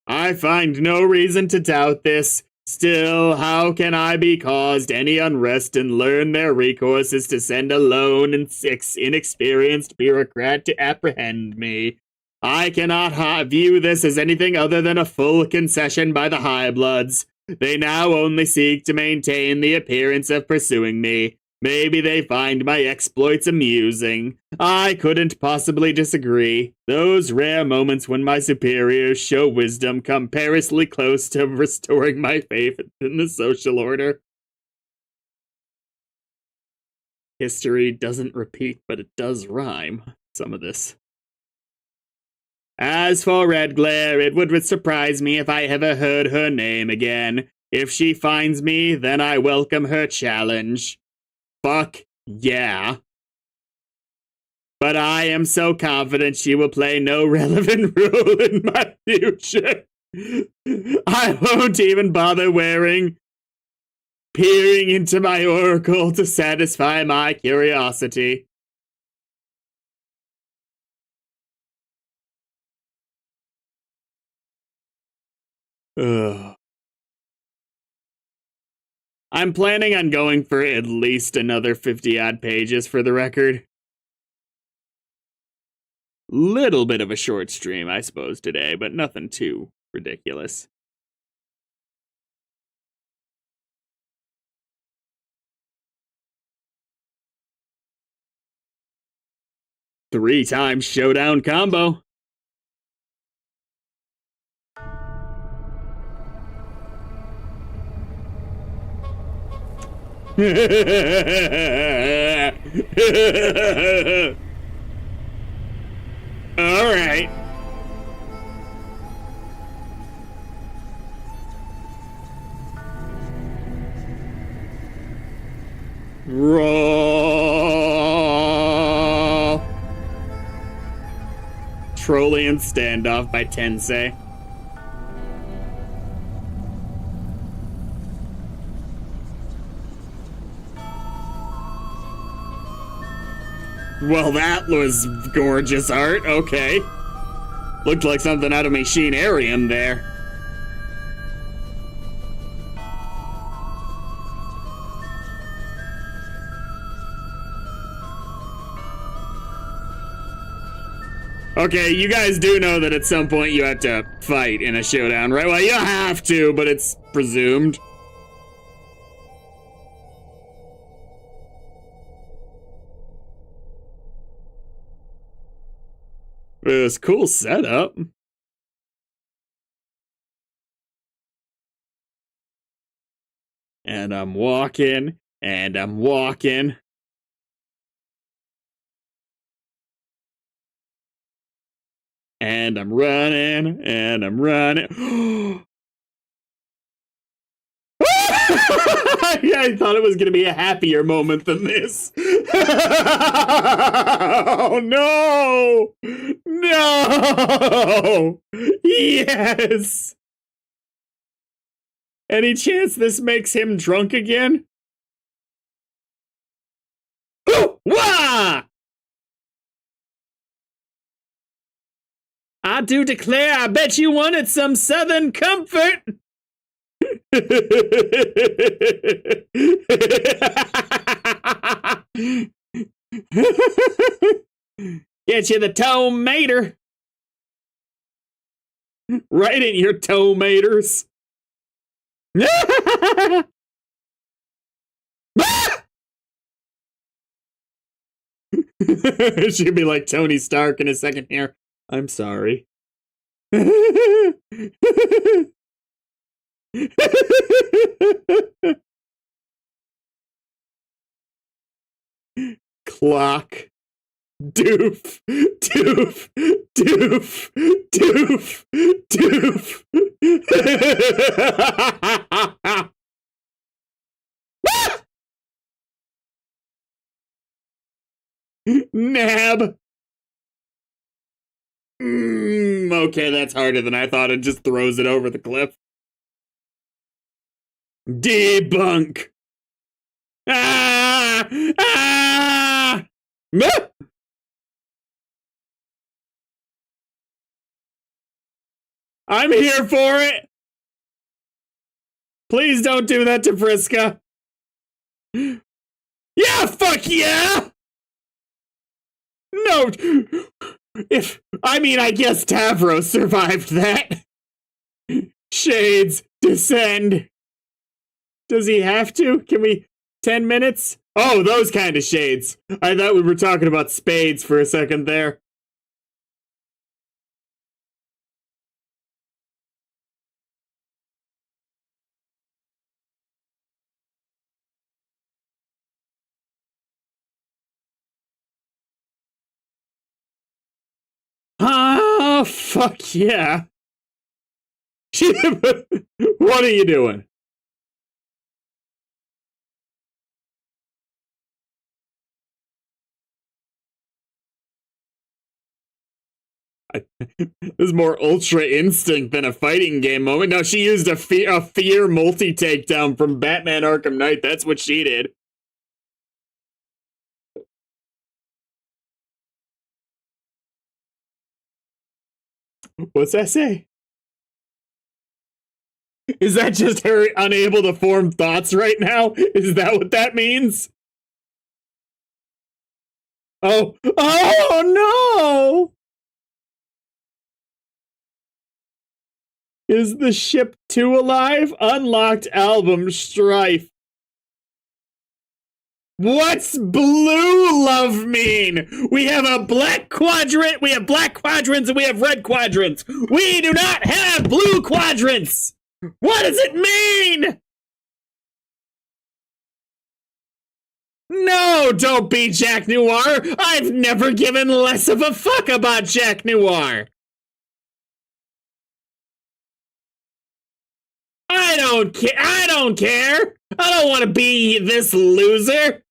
I find no reason to doubt this. Still, how can I be caused any unrest and learn their recourse is to send a lone and inexperienced bureaucrat to apprehend me? I cannot view this as anything other than a full concession by the High Bloods. They now only seek to maintain the appearance of pursuing me. Maybe they find my exploits amusing. I couldn't possibly disagree. Those rare moments when my superiors show wisdom come perilously close to restoring my faith in the social order. History doesn't repeat, but it does rhyme, some of this. As for Red Glare, it would surprise me if I ever heard her name again. If she finds me, then I welcome her challenge. Fuck yeah. But I am so confident she will play no relevant role in my future. I won't even bother peering into my oracle to satisfy my curiosity. Ugh. I'm planning on going for at least another 50-odd pages for the record. Little bit of a short stream, I suppose, today, but nothing too ridiculous. Three-time showdown combo. All right. Roll. Trollian Standoff by Tensei. Well, that was gorgeous art. Okay. Looked like something out of Machinarium there. Okay, you guys do know that at some point you have to fight in a showdown, right? Well, you don't have to, but it's presumed. It was a cool setup. And I'm walking, and I'm walking. And I'm running, and I'm running. Yeah, I thought it was going to be a happier moment than this. Oh, no! No! Yes! Any chance this makes him drunk again? Oh! Wah! I do declare, I bet you wanted some Southern comfort! Get you the tomater. Right in your tomaters. She'd be like Tony Stark in a second here. I'm sorry. Clock. Doof. Doof. Doof. Doof. Doof. Nab. Okay, that's harder than I thought. It just throws it over the cliff. Debunk. Ah! Ah! I'm here for it. Please don't do that to Vriska. Yeah, fuck yeah! No. I guess Tavros survived that. Shades, descend. Does he have to? Can we 10 minutes? Oh, those kind of shades. I thought we were talking about spades for a second there. Oh, fuck yeah. What are you doing? This is more Ultra Instinct than a fighting game moment. No, she used a fear multi-takedown from Batman Arkham Knight. That's what she did. What's that say? Is that just her unable to form thoughts right now? Is that what that means? Oh, no! Is the ship 2 alive? Unlocked album Strife. What's blue love mean? We have a black quadrant, we have black quadrants, and we have red quadrants. We do not have blue quadrants! What does it mean? No, don't be Jack Noir. I've never given less of a fuck about Jack Noir. I don't care. I don't care. I don't want to be this loser.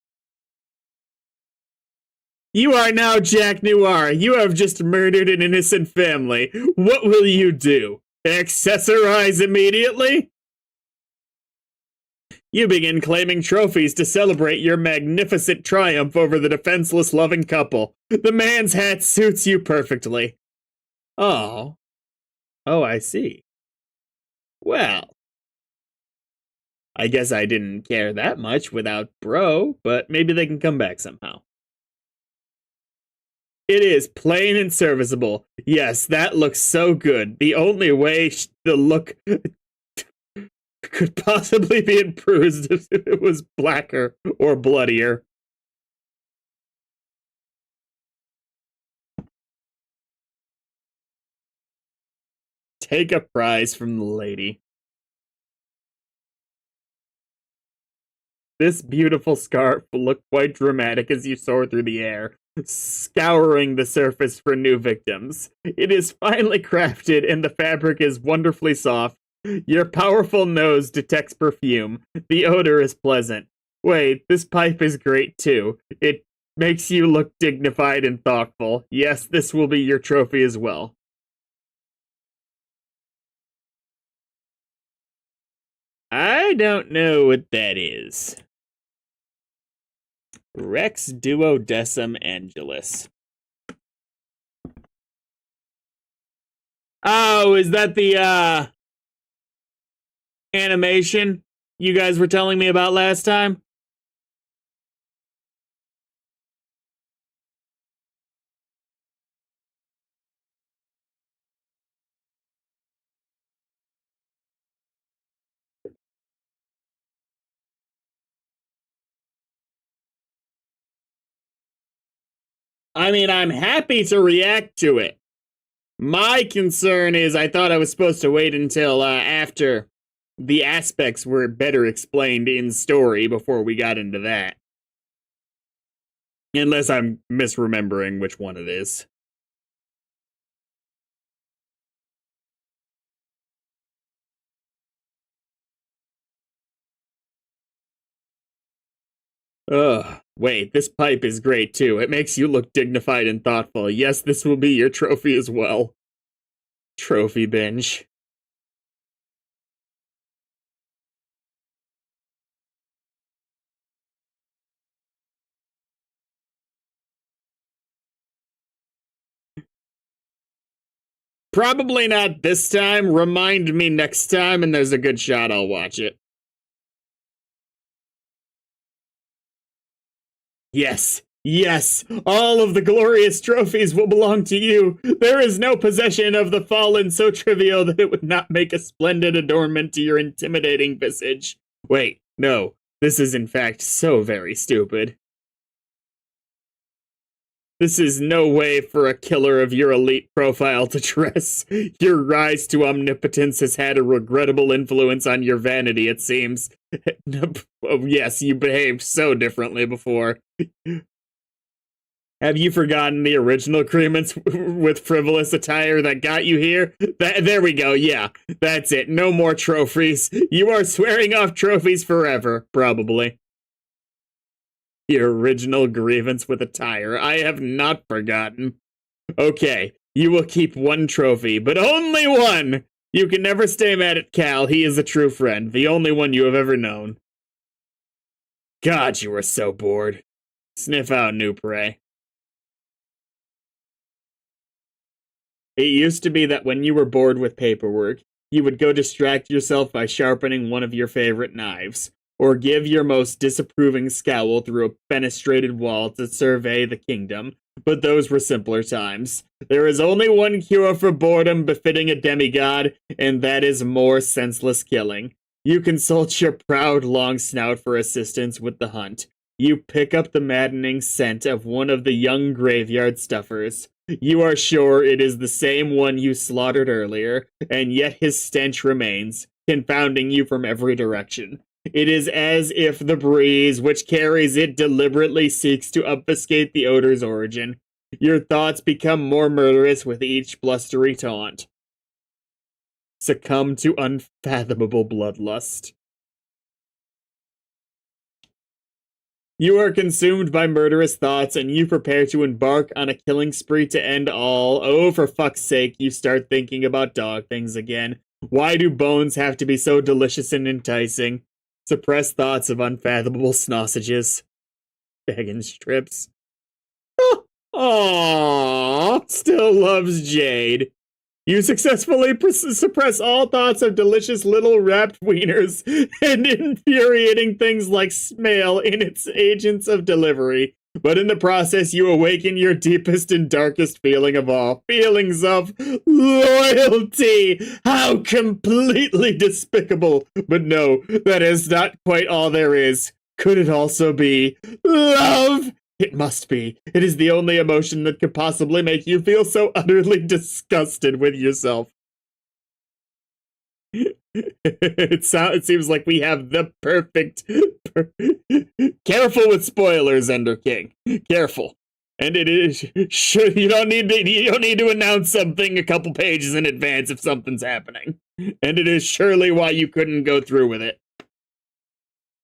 You are now Jack Noir. You have just murdered an innocent family. What will you do? Accessorize immediately? You begin claiming trophies to celebrate your magnificent triumph over the defenseless loving couple. The man's hat suits you perfectly. Oh. Oh, I see. Well. I guess I didn't care that much without Bro, but maybe they can come back somehow. It is plain and serviceable. Yes, that looks so good. The only way the look could possibly be improved if it was blacker or bloodier. Take a prize from the lady. This beautiful scarf will look quite dramatic as you soar through the air, scouring the surface for new victims. It is finely crafted and the fabric is wonderfully soft. Your powerful nose detects perfume. The odor is pleasant. Wait, this pipe is great too. It makes you look dignified and thoughtful. Yes, this will be your trophy as well. I don't know what that is. Rex Duodecim Angelus. Oh, is that the animation you guys were telling me about last time? I mean, I'm happy to react to it. My concern is I thought I was supposed to wait until after the aspects were better explained in story before we got into that. Unless I'm misremembering which one it is. Ugh, wait, this pipe is great too. It makes you look dignified and thoughtful. Yes, this will be your trophy as well. Trophy binge. Probably not this time. Remind me next time, and there's a good shot I'll watch it. Yes, yes, all of the glorious trophies will belong to you. There is no possession of the fallen so trivial that it would not make a splendid adornment to your intimidating visage. Wait, no, This is in fact so very stupid. This is no way for a killer of your elite profile to dress. Your rise to omnipotence has had a regrettable influence on your vanity, it seems. Oh, yes, you behaved so differently before. Have you forgotten the original agreements with frivolous attire that got you here? There we go, yeah. That's it. No more trophies. You are swearing off trophies forever, probably. Your original grievance with attire. I have not forgotten. Okay, you will keep one trophy, but only one! You can never stay mad at Cal. He is a true friend, the only one you have ever known. God, you are so bored. Sniff out new prey. It used to be that when you were bored with paperwork, you would go distract yourself by sharpening one of your favorite knives, or give your most disapproving scowl through a fenestrated wall to survey the kingdom. But those were simpler times. There is only one cure for boredom befitting a demigod, and that is more senseless killing. You consult your proud long snout for assistance with the hunt. You pick up the maddening scent of one of the young graveyard stuffers. You are sure it is the same one you slaughtered earlier, and yet his stench remains, confounding you from every direction. It is as if the breeze which carries it deliberately seeks to obfuscate the odor's origin. Your thoughts become more murderous with each blustery taunt. Succumb to unfathomable bloodlust. You are consumed by murderous thoughts, and you prepare to embark on a killing spree to end all. Oh, for fuck's sake, you start thinking about dog things again. Why do bones have to be so delicious and enticing? Suppress thoughts of unfathomable sausages. Begging strips. Aww, still loves Jade. You successfully suppress all thoughts of delicious little wrapped wieners and infuriating things like smell in its agents of delivery. But in the process, you awaken your deepest and darkest feeling of all. Feelings of loyalty! How completely despicable! But no, that is not quite all there is. Could it also be love? It must be. It is the only emotion that could possibly make you feel so utterly disgusted with yourself. It seems like we have the perfect... Careful with spoilers, Ender King. Careful. And it is... Sure, you don't need to announce something a couple pages in advance if something's happening. And it is surely why you couldn't go through with it.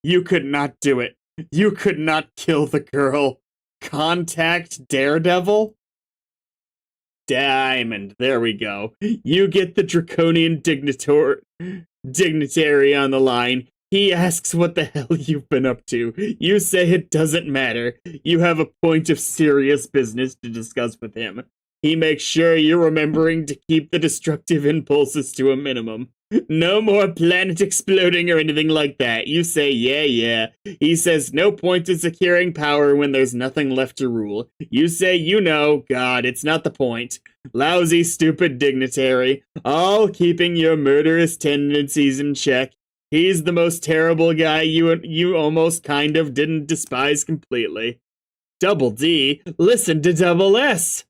You could not do it. You could not kill the girl. Contact Daredevil? Diamond, there we go. You get the draconian dignitary on the line. He asks what the hell you've been up to. You say it doesn't matter. You have a point of serious business to discuss with him. He makes sure you're remembering to keep the destructive impulses to a minimum. No more planet exploding or anything like that. You say, yeah. He says no point in securing power when there's nothing left to rule. You say, God, it's not the point. Lousy, stupid dignitary, all keeping your murderous tendencies in check. He's the most terrible guy you almost kind of didn't despise completely. Double D, listen to Double S.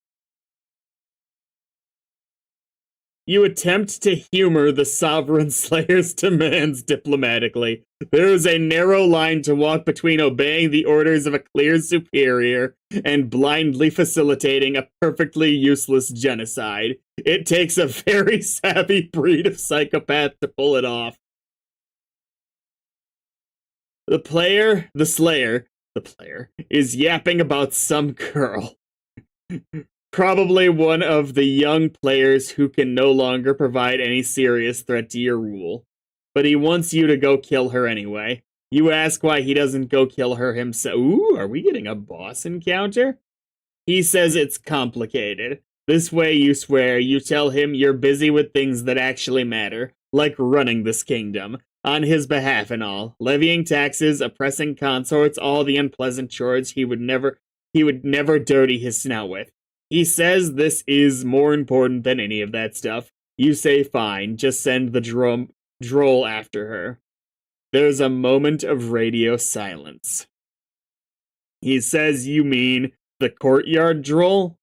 You attempt to humor the Sovereign Slayer's demands diplomatically. There is a narrow line to walk between obeying the orders of a clear superior and blindly facilitating a perfectly useless genocide. It takes a very savvy breed of psychopath to pull it off. The Slayer, is yapping about some girl. Probably one of the young players who can no longer provide any serious threat to your rule. But he wants you to go kill her anyway. You ask why he doesn't go kill her himself. Ooh, are we getting a boss encounter? He says it's complicated. This way you swear, you tell him you're busy with things that actually matter, like running this kingdom, on his behalf and all, levying taxes, oppressing consorts, all the unpleasant chores he would never dirty his snout with. He says this is more important than any of that stuff. You say fine, just send the droll after her. There's a moment of radio silence. He says you mean the courtyard droll?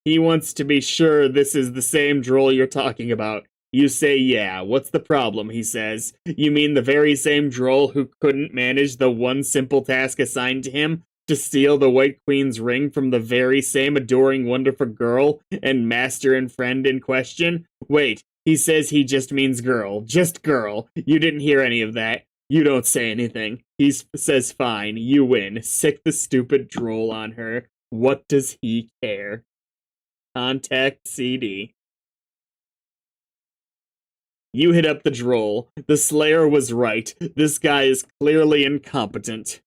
He wants to be sure this is the same droll you're talking about. You say yeah, what's the problem, he says. You mean the very same droll who couldn't manage the one simple task assigned to him? To steal the White Queen's ring from the very same adoring, wonderful girl and master and friend in question? Wait, he says he just means girl. Just girl. You didn't hear any of that. You don't say anything. He says fine, you win. Sick the stupid droll on her. What does he care? Contact CD. You hit up the droll. The Slayer was right. This guy is clearly incompetent.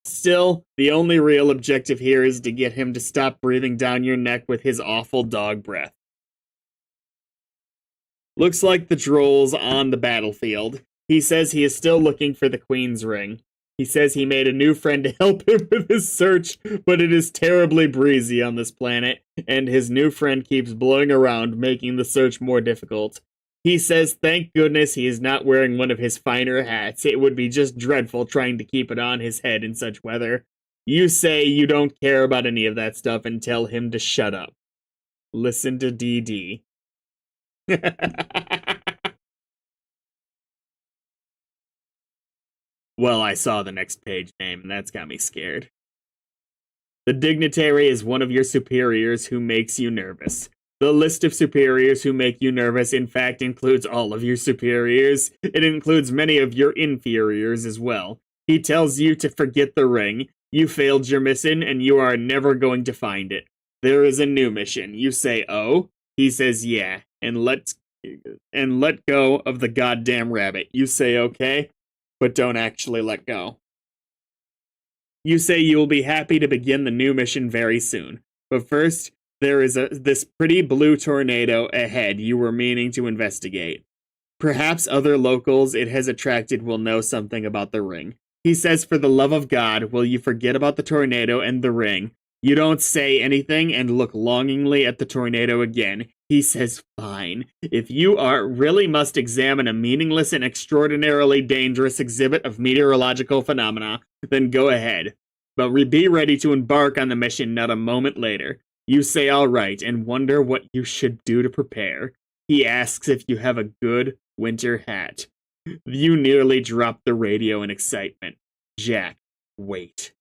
Still, the only real objective here is to get him to stop breathing down your neck with his awful dog breath. Looks like the droll's on the battlefield. He says he is still looking for the Queen's ring. He says he made a new friend to help him with his search, but it is terribly breezy on this planet, and his new friend keeps blowing around, making the search more difficult. He says thank goodness he is not wearing one of his finer hats. It would be just dreadful trying to keep it on his head in such weather. You say you don't care about any of that stuff and tell him to shut up. Listen to DD. Well, I saw the next page name, and that's got me scared. The dignitary is one of your superiors who makes you nervous. The list of superiors who make you nervous, in fact, includes all of your superiors. It includes many of your inferiors as well. He tells you to forget the ring. You failed your mission, and you are never going to find it. There is a new mission. You say, oh? He says, yeah, and let go of the goddamn rabbit. You say, okay? But don't actually let go. You say you will be happy to begin the new mission very soon. But first, there is this pretty blue tornado ahead you were meaning to investigate. Perhaps other locals it has attracted will know something about the ring. He says, for the love of God, will you forget about the tornado and the ring? You don't say anything and look longingly at the tornado again. He says, fine. If you really must examine a meaningless and extraordinarily dangerous exhibit of meteorological phenomena, then go ahead. But be ready to embark on the mission not a moment later. You say all right and wonder what you should do to prepare. He asks if you have a good winter hat. You nearly drop the radio in excitement. Jack, wait.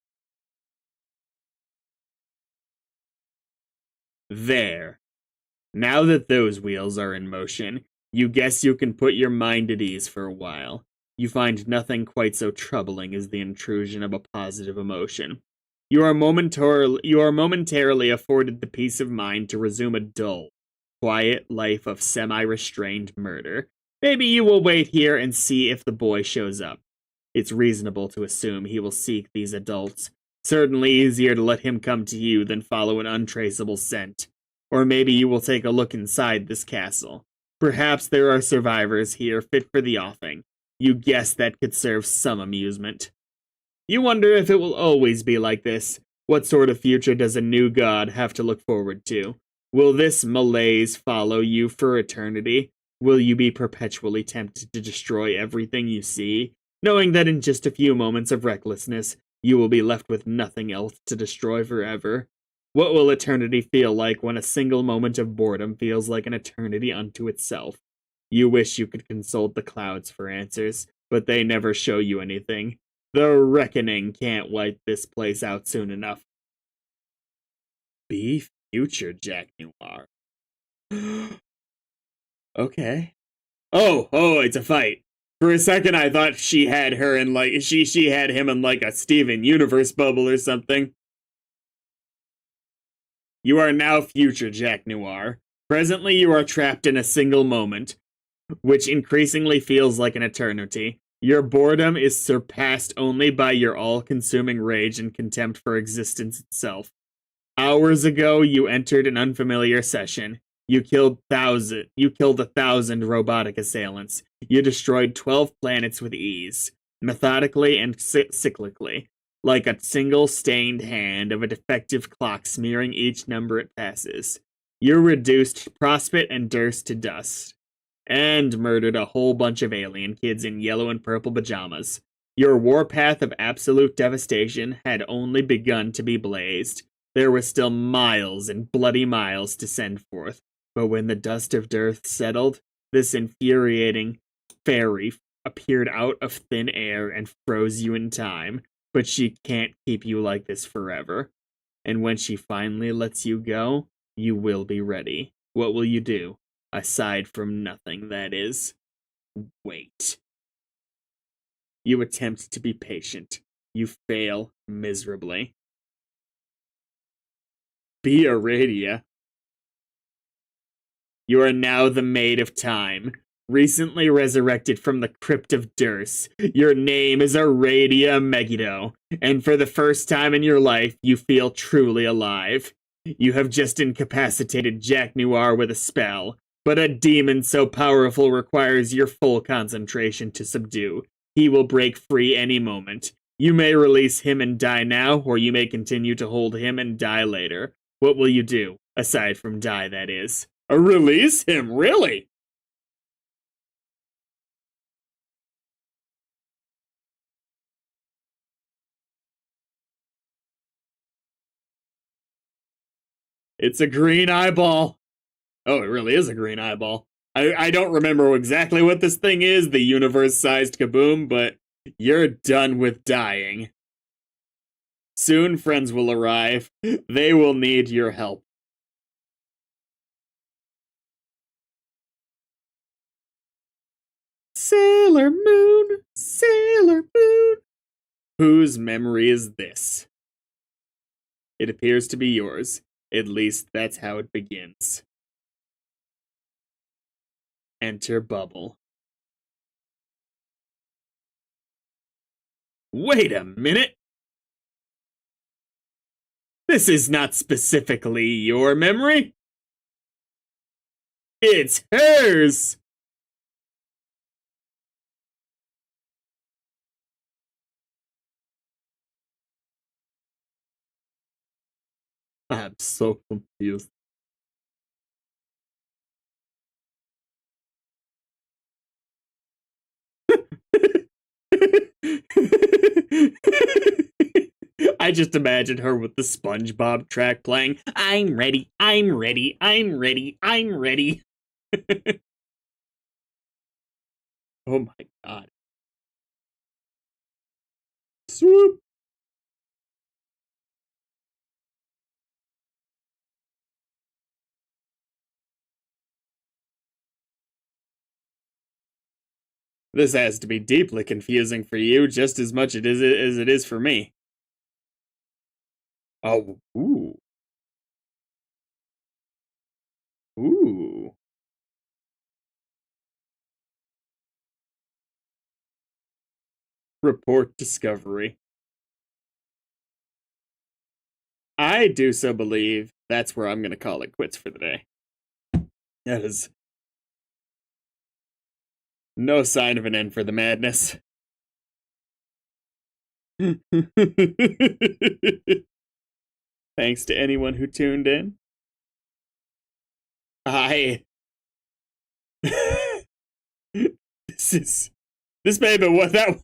There. Now that those wheels are in motion, you guess you can put your mind at ease for a while. You find nothing quite so troubling as the intrusion of a positive emotion. You are momentarily afforded the peace of mind to resume a dull, quiet life of semi-restrained murder. Maybe you will wait here and see if the boy shows up. It's reasonable to assume he will seek these adults. Certainly easier to let him come to you than follow an untraceable scent. Or maybe you will take a look inside this castle. Perhaps there are survivors here fit for the offing. You guess that could serve some amusement. You wonder if it will always be like this. What sort of future does a new god have to look forward to? Will this malaise follow you for eternity? Will you be perpetually tempted to destroy everything you see, knowing that in just a few moments of recklessness, you will be left with nothing else to destroy forever? What will eternity feel like when a single moment of boredom feels like an eternity unto itself? You wish you could consult the clouds for answers, but they never show you anything. The reckoning can't wipe this place out soon enough. Be future Jack Noir. Okay. Oh, it's a fight. For a second I thought she had her in like she had him in like a Steven Universe bubble or something. You are now future Jack Noir. Presently you are trapped in a single moment, which increasingly feels like an eternity. Your boredom is surpassed only by your all-consuming rage and contempt for existence itself. Hours ago, you entered an unfamiliar session. You killed 1,000 robotic assailants. You destroyed 12 planets with ease, methodically and cyclically, like a single stained hand of a defective clock smearing each number it passes. You reduced Prospect and Durst to dust. and murdered a whole bunch of alien kids in yellow and purple pajamas. Your warpath of absolute devastation had only begun to be blazed. There were still miles and bloody miles to send forth, but when the dust of dearth settled, this infuriating fairy appeared out of thin air and froze you in time. But she can't keep you like this forever. And when she finally lets you go, you will be ready. What will you do? Aside from nothing, that is. Wait. You attempt to be patient. You fail miserably. Be Aradia. You are now the Maid of Time, recently resurrected from the Crypt of Durst. Your name is Aradia Megiddo, and for the first time in your life, you feel truly alive. You have just incapacitated Jack Noir with a spell, but a demon so powerful requires your full concentration to subdue. He will break free any moment. You may release him and die now, or you may continue to hold him and die later. What will you do? Aside from die, that is. Release him, really? It's a green eyeball. Oh, it really is a green eyeball. I don't remember exactly what this thing is, the universe-sized kaboom, but you're done with dying. Soon friends will arrive. They will need your help. Sailor Moon, Sailor Moon. Whose memory is this? It appears to be yours. At least that's how it begins. Enter Bubble. Wait a minute! This is not specifically your memory. It's hers! I'm so confused. I just imagine her with the SpongeBob track playing. I'm ready, I'm ready, I'm ready, I'm ready. Oh my god. Swoop. This has to be deeply confusing for you, just as much as it is for me. Oh, ooh. Ooh. Report discovery. I do so believe that's where I'm going to call it quits for the day. That is no sign of an end for the madness. Thanks to anyone who tuned in. This may be what that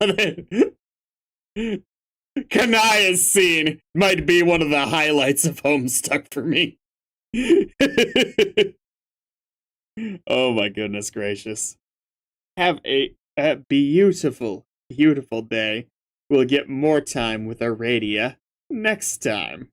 one. Kanaya's scene might be one of the highlights of Homestuck for me. Oh my goodness gracious. Have a beautiful, beautiful day. We'll get more time with Aradia next time.